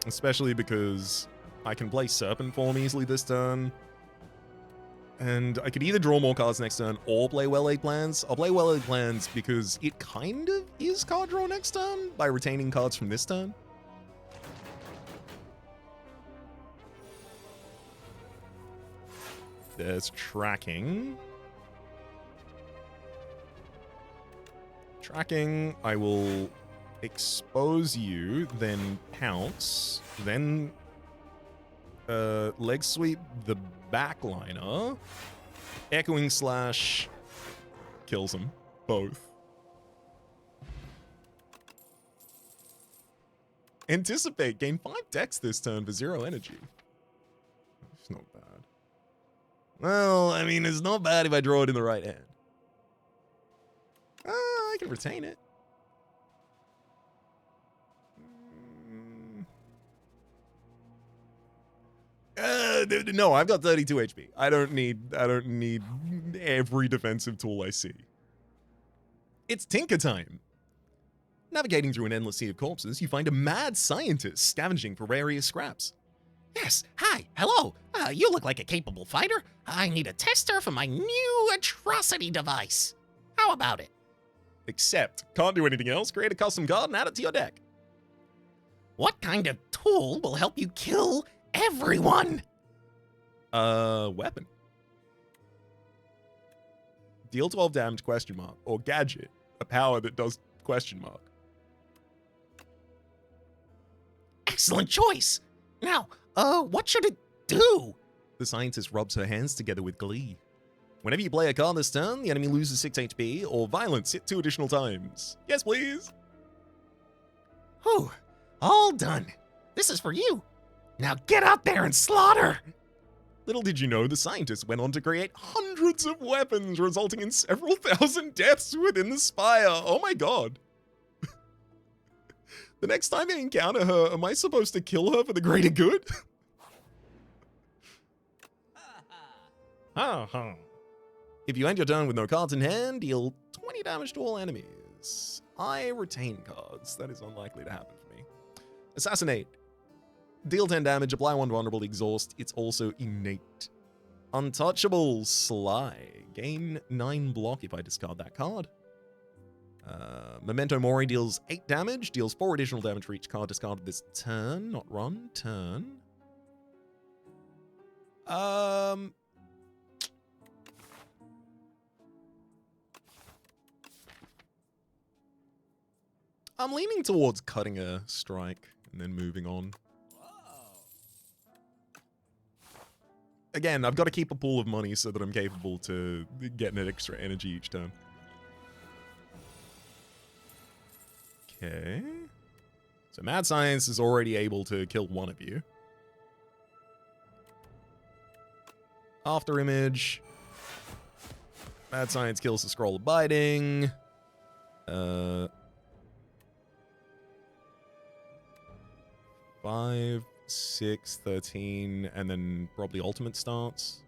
Especially because I can play Serpent Form easily this turn. And I could either draw more cards next turn or play Well-Laid Plans. I'll play Well-Laid Plans because it kind of is card draw next turn by retaining cards from this turn. There's tracking. Tracking, I will expose you, then pounce, then leg sweep the backliner. Echoing Slash kills them both. Anticipate, gain 5 decks this turn for 0 energy. It's not bad. Well, I mean, it's not bad if I draw it in the right hand. I can retain it. No, I've got 32 HP. I don't need every defensive tool I see. It's Tinker time. Navigating through an endless sea of corpses, you find a mad scientist scavenging for rariest scraps. Yes, hi, hello. You look like a capable fighter. I need a tester for my new atrocity device. How about it? Except, can't do anything else. Create a custom card and add it to your deck. What kind of tool will help you kill everyone? Weapon. Deal 12 damage, question mark. Or gadget, a power that does question mark. Excellent choice. Now, what should it do? The scientist rubs her hands together with glee. Whenever you play a card this turn, the enemy loses 6 HP, or violence hit 2 additional times. Yes, please. Whew, all done. This is for you. Now get out there and slaughter. Little did you know, the scientist went on to create hundreds of weapons, resulting in several thousand deaths within the Spire. Oh my god. The next time I encounter her, am I supposed to kill her for the greater good? If you end your turn with no cards in hand, deal 20 damage to all enemies. I retain cards. That is unlikely to happen for me. Assassinate. Deal 10 damage, apply 1 vulnerable, exhaust. It's also innate. Untouchable. Sly. Gain 9 block if I discard that card. Memento Mori deals 8 damage, deals 4 additional damage for each card discarded this turn. Not run, turn. I'm leaning towards cutting a strike and then moving on. Again, I've got to keep a pool of money so that I'm capable to get an extra energy each turn. Okay. So Mad Science is already able to kill one of you. After image. Mad Science kills the Scroll of Biting. 5, 6, 13, and then probably ultimate starts.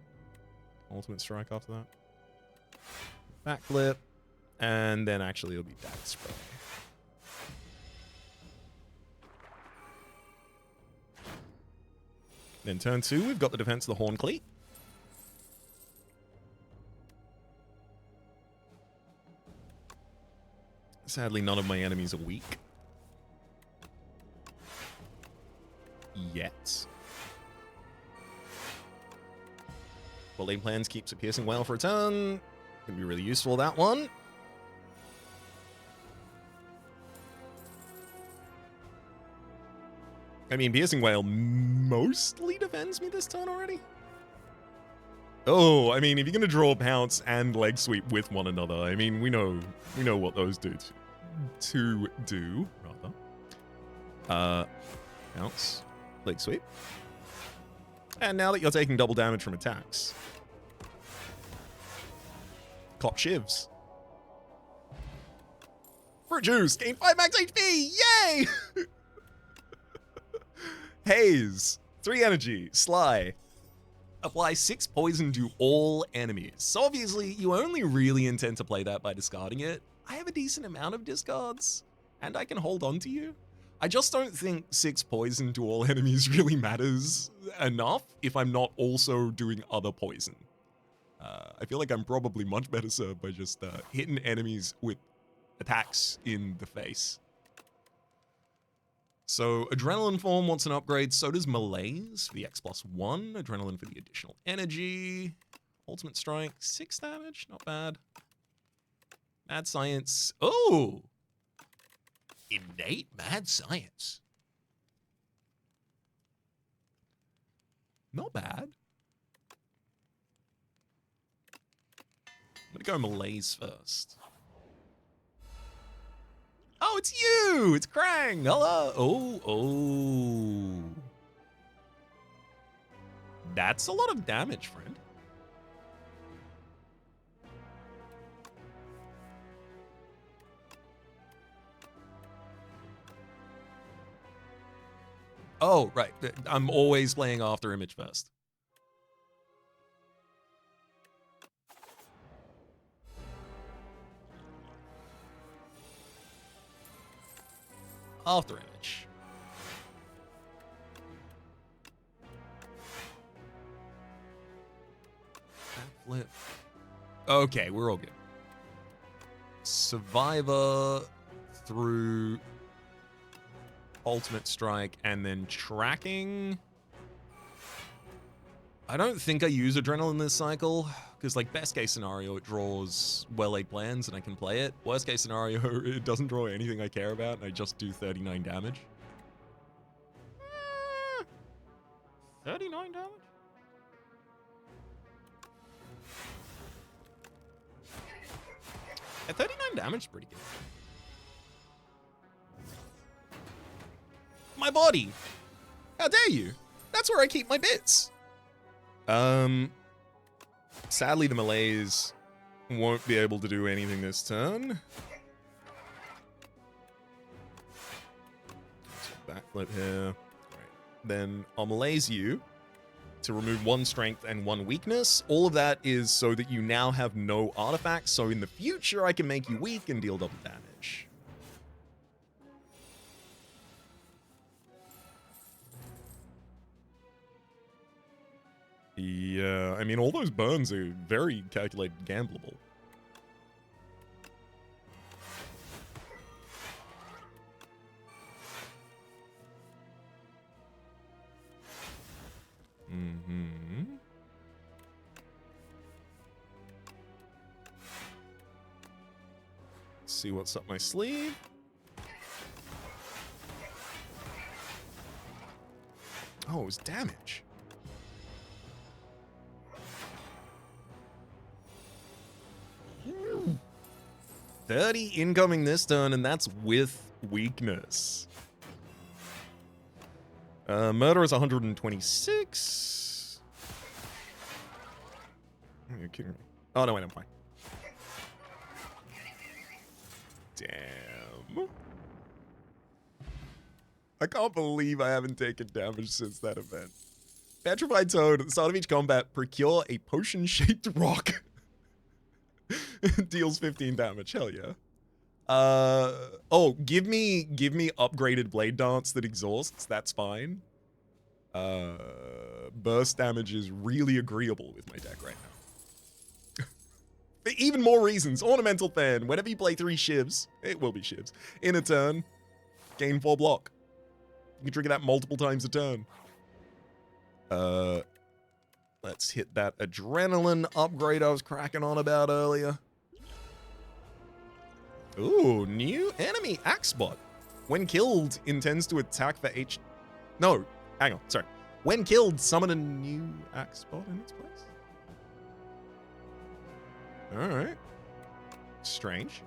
Ultimate strike after that. Backflip, and then actually it'll be dagger spray. Then turn 2, we've got the defense of the Horn Cleat. Sadly, none of my enemies are weak. Yet. Well, Lane Plans keeps a Piercing Wail for a turn. Gonna be really useful, that one. I mean, Piercing Wail mostly defends me this turn already. Oh, I mean, if you're gonna draw Pounce and Leg Sweep with one another, I mean, we know what those do to do, rather. Pounce, Leg Sweep. And now that you're taking double damage from attacks, cop shivs. Fruit Juice, gain 5 max HP, yay! Haze, 3 energy, Sly. Apply 6 poison to all enemies. So obviously, you only really intend to play that by discarding it. I have a decent amount of discards, and I can hold on to you. I just don't think 6 poison to all enemies really matters enough if I'm not also doing other poison. I feel like I'm probably much better served by just hitting enemies with attacks in the face. So Adrenaline Form wants an upgrade, so does Malaise for the X+1. Adrenaline for the additional energy. Ultimate Strike, 6 damage, not bad. Mad Science, oh! Innate Mad Science. Not bad. I'm gonna go Malaise first. Oh, it's you! It's Krang! Hello! Oh. That's a lot of damage, friend. Oh, right. I'm always playing after image first. After image. Backflip. Okay, we're all good. Survivor through Ultimate Strike and then tracking. I don't think I use Adrenaline this cycle, because like best case scenario, it draws well-laid plans and I can play it. Worst case scenario, it doesn't draw anything I care about and I just do 39 damage. 39 damage? Yeah, 39 damage is pretty good. My body! How dare you? That's where I keep my bits! Sadly, the Malaise won't be able to do anything this turn. Backflip here. Right. Then I'll Malaise you to remove 1 strength and 1 weakness. All of that is so that you now have no artifacts, so in the future I can make you weak and deal double damage. Yeah, I mean, all those burns are very calculated, gambleable. Mm-hmm. Let's see what's up my sleeve. Oh, it was damage. 30 incoming this turn, and that's with weakness. Murder is 126. You're kidding me. Oh, no, wait, I'm fine. Damn. I can't believe I haven't taken damage since that event. Petrified Toad, at the start of each combat, procure a potion-shaped rock. Deals 15 damage. Hell yeah. Oh, give me upgraded Blade Dance that exhausts. That's fine. Burst damage is really agreeable with my deck right now. For even more reasons, Ornamental Fan. Whenever you play 3 shivs, it will be shivs, in a turn, gain 4 block. You can trigger that multiple times a turn. Let's hit that adrenaline upgrade I was cracking on about earlier. Ooh, new enemy Axebot. When killed, intends to attack for H... No, hang on, sorry. When killed, summon a new Axebot in its place. Alright. Strange.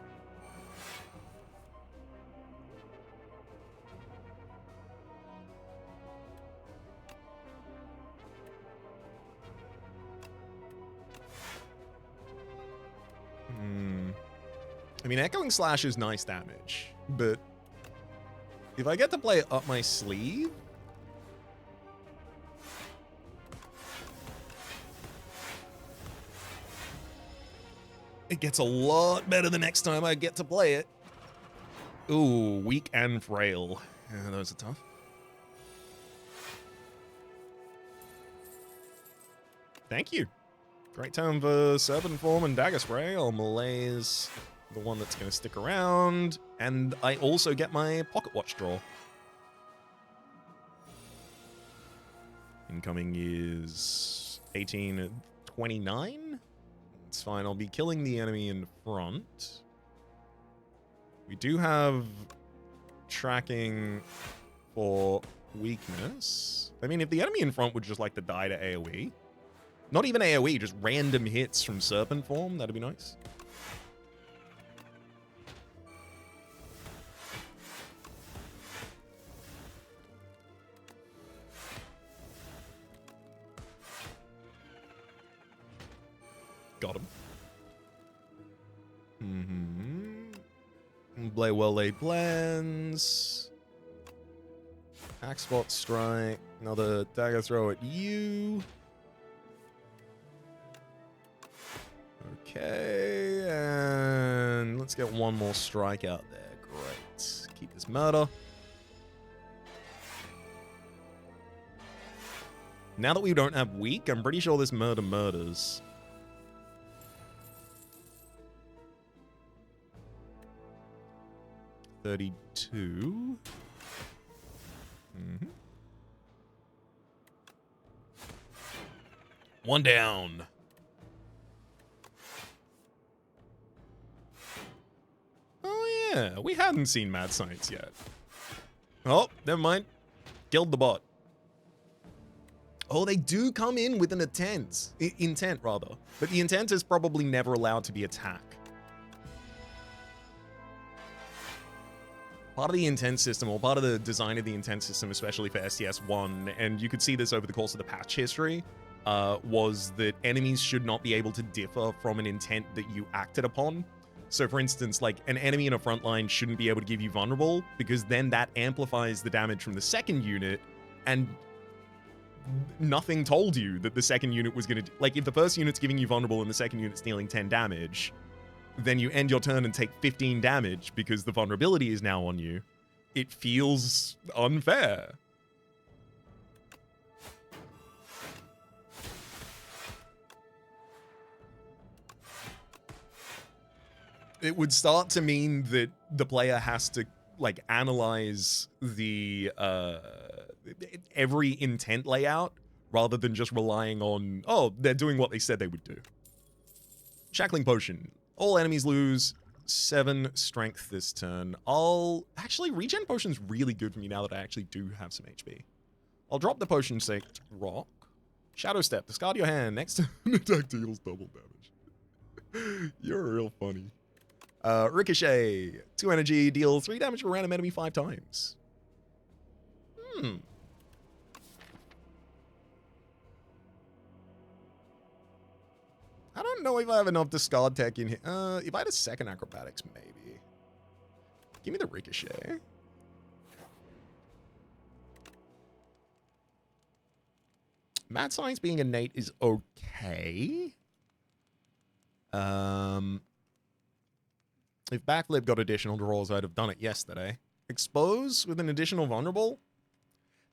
I mean, Echoing Slash is nice damage, but if I get to play it up my sleeve, it gets a lot better the next time I get to play it. Ooh, weak and frail. Yeah, those are tough. Thank you. Great time for Serpent Form and Dagger Spray. I'll malaise the one that's going to stick around. And I also get my Pocket Watch draw. Incoming is 1829. It's fine. I'll be killing the enemy in front. We do have tracking for weakness. I mean, if the enemy in front would just like to die to AoE. Not even AoE, just random hits from Serpent Form. That'd be nice. Got him. Play well-laid plans. Axebot strike. Another dagger throw at you. Okay, and let's get one more strike out there. Great. Keep this murder. Now that we don't have weak, I'm pretty sure this murder murders. $32. One down. Oh yeah, we hadn't seen Mad Science yet. Oh, never mind. Killed the bot. Oh, they do come in with an intent. Intent, rather. But the intent is probably never allowed to be attack. Part of the intent system, or part of the design of the intent system, especially for STS1, and you could see this over the course of the patch history, was that enemies should not be able to differ from an intent that you acted upon. So for instance, like an enemy in a front line shouldn't be able to give you vulnerable, because then that amplifies the damage from the second unit, and nothing told you that the second unit was going to... Like, if the first unit's giving you vulnerable and the second unit's dealing 10 damage, then you end your turn and take 15 damage because the vulnerability is now on you. It feels unfair. It would start to mean that the player has to, like, analyze the every intent layout rather than just relying on, oh, they're doing what they said they would do. Shackling Potion. All enemies lose 7 strength this turn. Actually, Regen Potion's really good for me now that I actually do have some HP. I'll drop the Potion-Shaped Rock. Shadow Step. Discard your hand. Next turn, attack deals double damage. You're real funny. Ricochet. 2 energy. Deal 3 damage to a random enemy 5 times. I don't know if I have enough discard tech in here. If I had a second acrobatics, maybe. Give me the Ricochet. Mad Science being innate is okay. If Backflip got additional draws, I'd have done it yesterday. Expose with an additional vulnerable?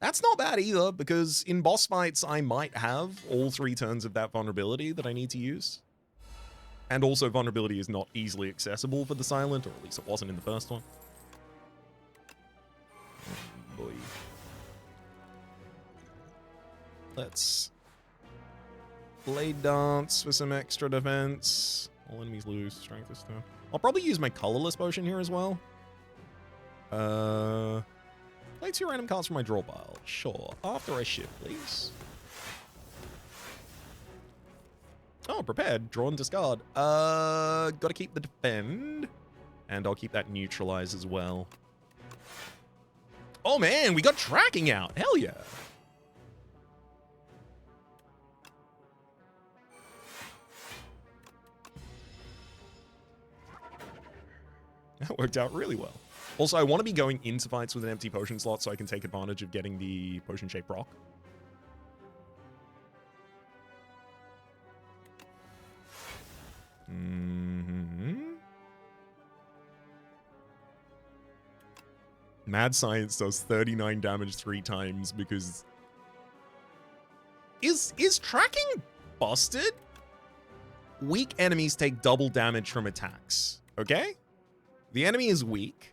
That's not bad either, because in boss fights, I might have all 3 turns of that vulnerability that I need to use. And also, vulnerability is not easily accessible for the Silent, or at least it wasn't in the first one. Oh boy. Let's Blade Dance for some extra defense. All enemies lose strength this turn. I'll probably use my colorless potion here as well. Play 2 random cards from my draw pile. Sure. After I shift, please. Oh, prepared. Draw and discard. Gotta keep the defend. And I'll keep that neutralize as well. Oh man, we got tracking out. Hell yeah. That worked out really well. Also, I want to be going into fights with an empty potion slot so I can take advantage of getting the potion shape rock. Mad Science does 39 damage 3 times because... Is tracking busted? Weak enemies take double damage from attacks, okay? The enemy is weak.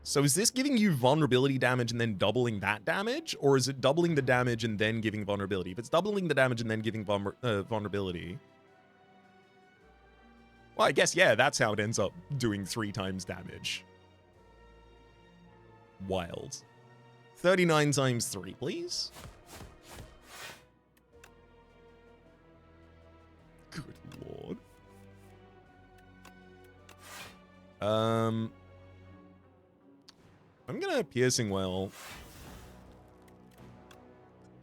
So is this giving you vulnerability damage and then doubling that damage? Or is it doubling the damage and then giving vulnerability? If it's doubling the damage and then giving vulnerability... Well, I guess, yeah, that's how it ends up doing 3 times damage. Wild. 39 times 3, please. Good lord. I'm gonna Piercing Well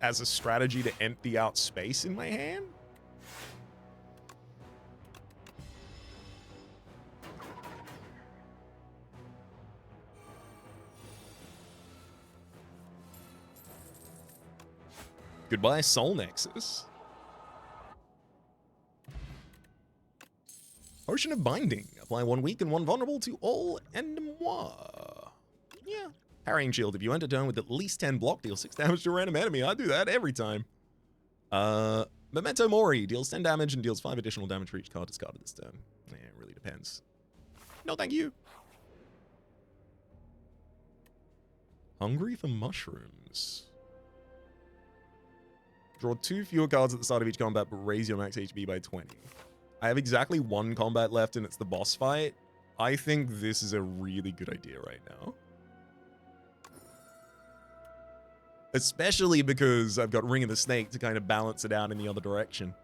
as a strategy to empty out space in my hand. Goodbye, Soul Nexus. Potion of Binding. Apply 1 weak and 1 vulnerable to all ennemis. Yeah. Parrying Shield. If you enter turn with at least 10 block, deal 6 damage to a random enemy. I do that every time. Memento Mori. Deals 10 damage and deals 5 additional damage for each card discarded this turn. Yeah, it really depends. No, thank you. Hungry for Mushrooms. Draw 2 fewer cards at the start of each combat, but raise your max HP by 20. I have exactly 1 combat left, and it's the boss fight. I think this is a really good idea right now. Especially because I've got Ring of the Snake to kind of balance it out in the other direction.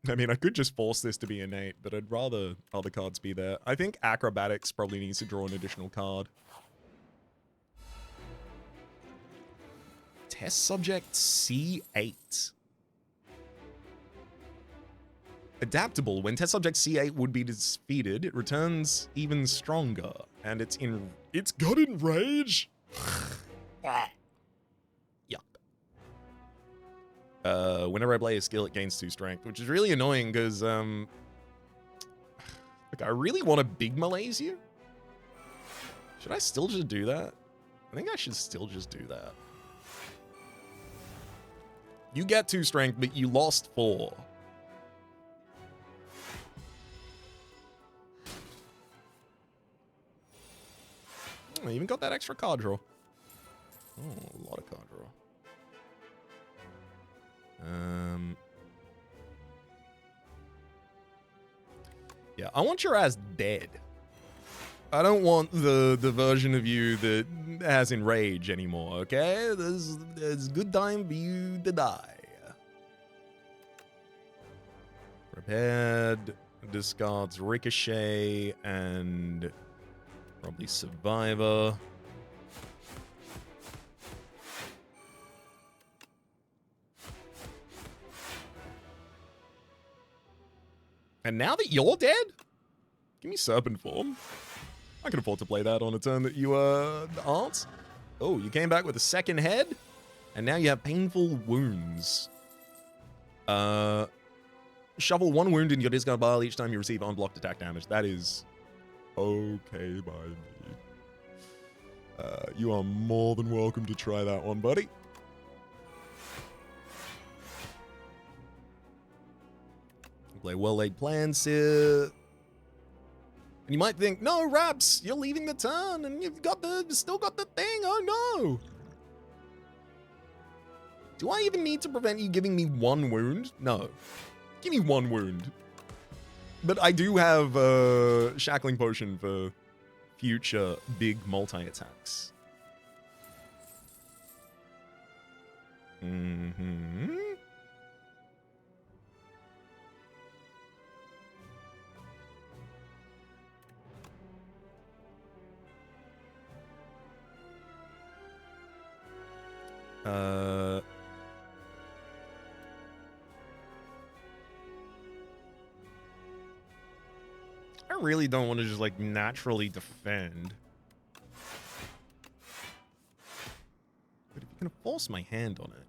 I mean, I could just force this to be innate, but I'd rather other cards be there. I think Acrobatics probably needs to draw an additional card. Test subject C8. Adaptable. When test subject C8 would be defeated, it returns even stronger. And it's got Enrage? Yuck. Whenever I play a skill, it gains 2 strength, which is really annoying because, like, I really want to big malaise you. Should I still just do that? I think I should still just do that. You get 2 strength, but you lost 4. I even got that extra card draw. Oh, a lot of card draw. Yeah, I want your ass dead. I don't want the version of you that has Enrage anymore, okay? There's good time for you to die. Prepared, discards Ricochet, and probably Survivor. And now that you're dead, give me Serpent Form. I can afford to play that on a turn that you aren't. Oh, you came back with a second head, and now you have painful wounds. Shovel 1 wound in your discard pile each time you receive unblocked attack damage. That is okay by me. You are more than welcome to try that one, buddy. Play well-laid plans here. And you might think, no, Raps, you're leaving the turn and you've still got the thing. Oh no. Do I even need to prevent you giving me 1 wound? No. Give me 1 wound. But I do have a Shackling Potion for future big multi-attacks. Mm-hmm. I really don't want to just, like, naturally defend. But if you're gonna force my hand on it.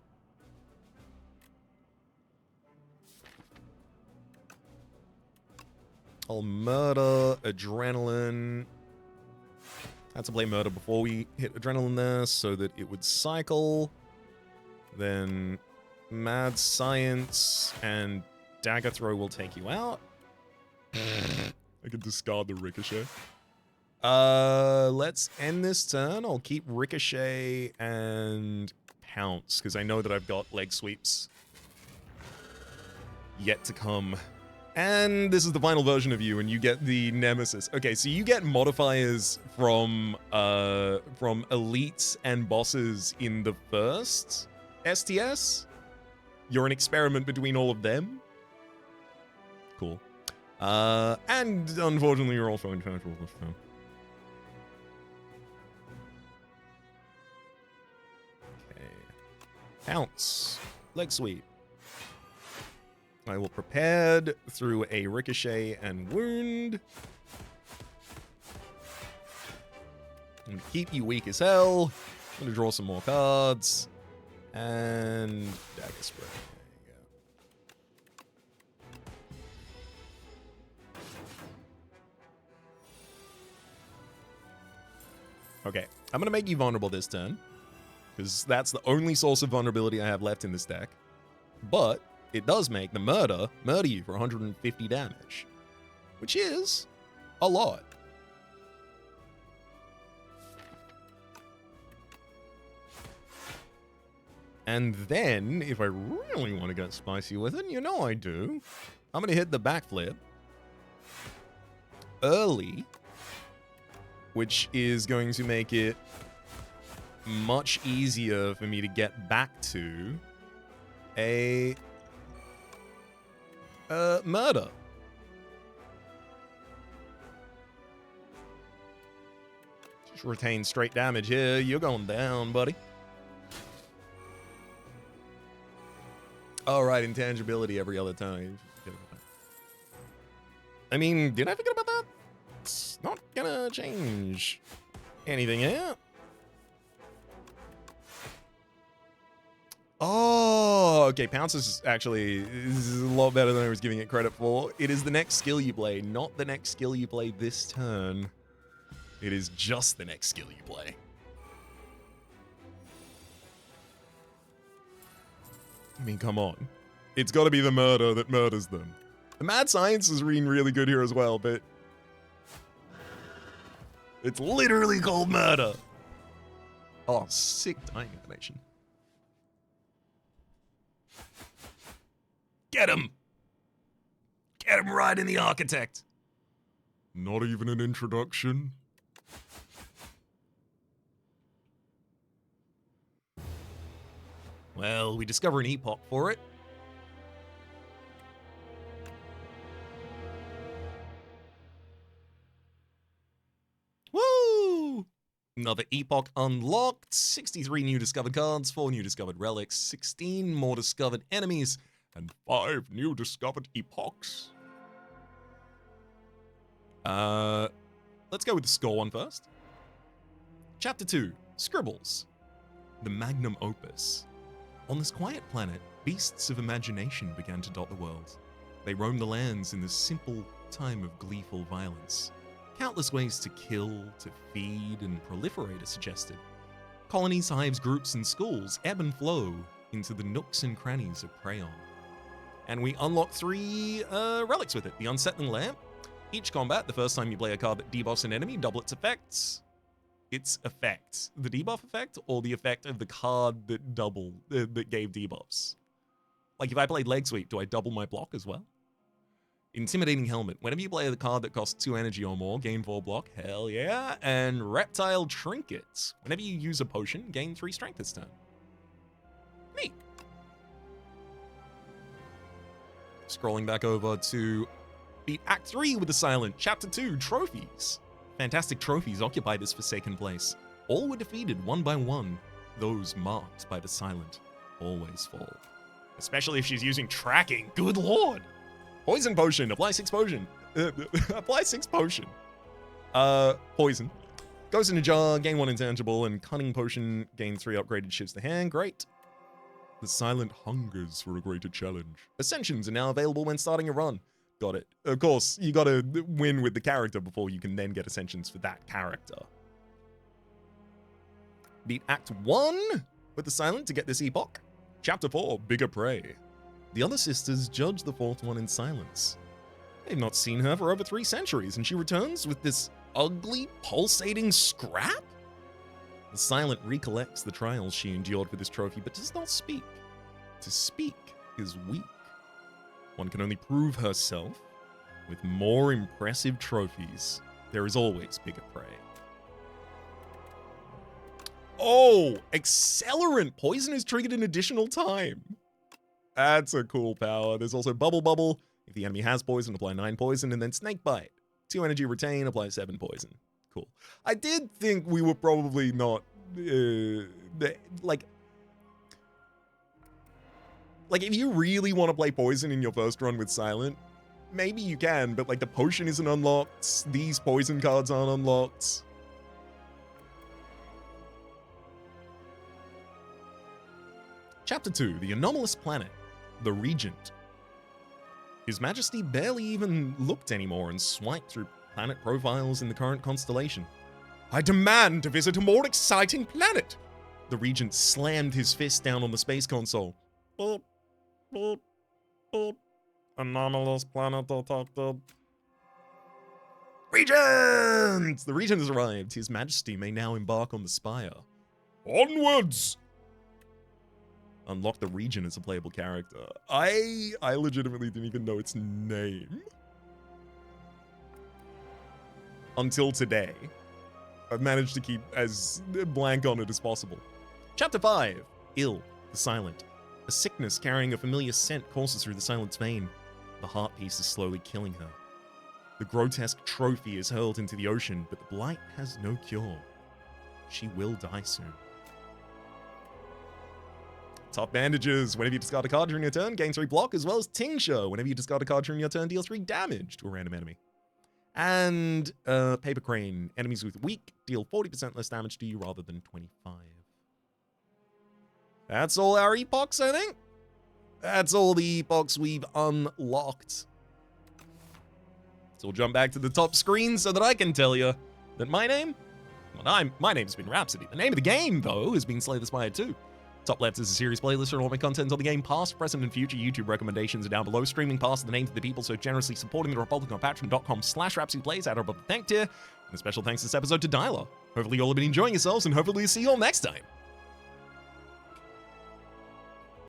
I'll murder Adrenaline. I had to play murder before we hit Adrenaline there so that it would cycle. Then Mad Science and Dagger Throw will take you out. I can discard the Ricochet. Let's end this turn. I'll keep Ricochet and Pounce, because I know that I've got leg sweeps yet to come. And this is the final version of you, and you get the Nemesis. Okay, so you get modifiers from elites and bosses in the first STS. You're an experiment between all of them. Cool. And unfortunately, you're also intangible this time. Okay. Pounce. Leg sweep. I will prepared through a Ricochet and Wound. I'm gonna keep you weak as hell. I'm gonna draw some more cards. And Dagger Spray. There you go. Okay, I'm gonna make you vulnerable this turn, because that's the only source of vulnerability I have left in this deck. But it does make the murder you for 150 damage, which is a lot. And then, if I really want to get spicy with it, you know I do, I'm going to hit the backflip early, which is going to make it much easier for me to get back to a murder. Just retain straight damage here. You're going down, buddy. All right, intangibility every other time. I mean, did I forget about that? It's not gonna change anything here. Oh, okay. Pounce is actually is a lot better than I was giving it credit for. It is the next skill you play, not the next skill you play this turn. It is just the next skill you play. I mean, come on. It's got to be the murder that murders them. The Mad Science is really good here as well, but it's literally called murder. Oh, sick dying information. Get him! Get him right in the Architect! Not even an introduction. Well, we discover an epoch for it. Woo! Another epoch unlocked. 63 new discovered cards, 4 new discovered relics, 16 more discovered enemies, and 5 new discovered epochs. Let's let's go with the score one first. Chapter 2, Scribbles, the magnum opus. On this quiet planet, beasts of imagination began to dot the world. They roamed the lands in this simple time of gleeful violence. Countless ways to kill, to feed, and proliferate are suggested. Colonies, hives, groups, and schools ebb and flow into the nooks and crannies of Prayon. And we unlock 3 relics with it. The Unsettling Lamp. Each combat, the first time you play a card that debuffs an enemy, double its effects. Its effect. The debuff effect, or the effect of the card that that gave debuffs? Like if I played Leg Sweep, do I double my block as well? Intimidating Helmet. Whenever you play the card that costs 2 energy or more, gain 4 block. Hell yeah. And Reptile Trinket. Whenever you use a potion, gain 3 strength this turn. Neat. Scrolling back over to beat Act 3 with the Silent. Chapter 2, Trophies. Fantastic trophies occupy this forsaken place. All were defeated one by one. Those marked by the Silent always fall. Especially if she's using tracking. Good lord. Poison Potion. Apply 6 potion. Apply 6 potion. Poison. Goes in a jar, gain 1 intangible, and Cunning Potion, gain 3 upgraded shifts to hand. Great. The Silent hungers for a greater challenge. Ascensions are now available when starting a run. Got it. Of course, you gotta win with the character before you can then get Ascensions for that character. Beat Act 1 with the Silent to get this epoch. Chapter 4, Bigger Prey. The other sisters judge the 4th one in silence. They've not seen her for over 3 centuries, and she returns with this ugly, pulsating scrap? The Silent recollects the trials she endured for this trophy, but does not speak. To speak is weak. One can only prove herself with more impressive trophies. There is always bigger prey. Oh, Accelerant! Poison is triggered an additional time. That's a cool power. There's also Bubble Bubble. If the enemy has poison, apply 9 poison, and then Snake Bite. 2 energy retain, apply 7 poison. Cool. I did think we were probably not, like if you really want to play poison in your first run with Silent, maybe you can, but like the potion isn't unlocked, these poison cards aren't unlocked. Chapter 2, The Anomalous Planet, the Regent. His Majesty barely even looked anymore and swiped through planet profiles in the current constellation. I demand to visit a more exciting planet! The Regent slammed his fist down on the space console. Boop, boop, boop. Anomalous planet detected. Regent! The Regent has arrived. His Majesty may now embark on the Spire. Onwards! Unlock the Regent as a playable character. I legitimately didn't even know its name. Until today. I've managed to keep as blank on it as possible. Chapter 5, Ill, the Silent. A sickness carrying a familiar scent courses through the Silent's vein. The heart piece is slowly killing her. The grotesque trophy is hurled into the ocean, but the blight has no cure. She will die soon. Top Bandages. Whenever you discard a card during your turn, gain 3 block, as well as Tincture. Whenever you discard a card during your turn, deal 3 damage to a random enemy. And Paper Crane. Enemies with weak deal 40% less damage to you rather than 25. That's all our epochs, I think. That's all the epochs we've unlocked. So we'll jump back to the top screen so that I can tell you that my name's been Rhapsody. The name of the game, though, has been Slay the Spire 2. Top left is a series playlist for all my content on the game, past, present, and future. YouTube recommendations are down below. Streaming past the names of the people so generously supporting the Republic on patreon.com/RhapsodyPlays at above the thank tier. And a special thanks this episode to Dyla. Hopefully you all have been enjoying yourselves, and hopefully we'll see you all next time.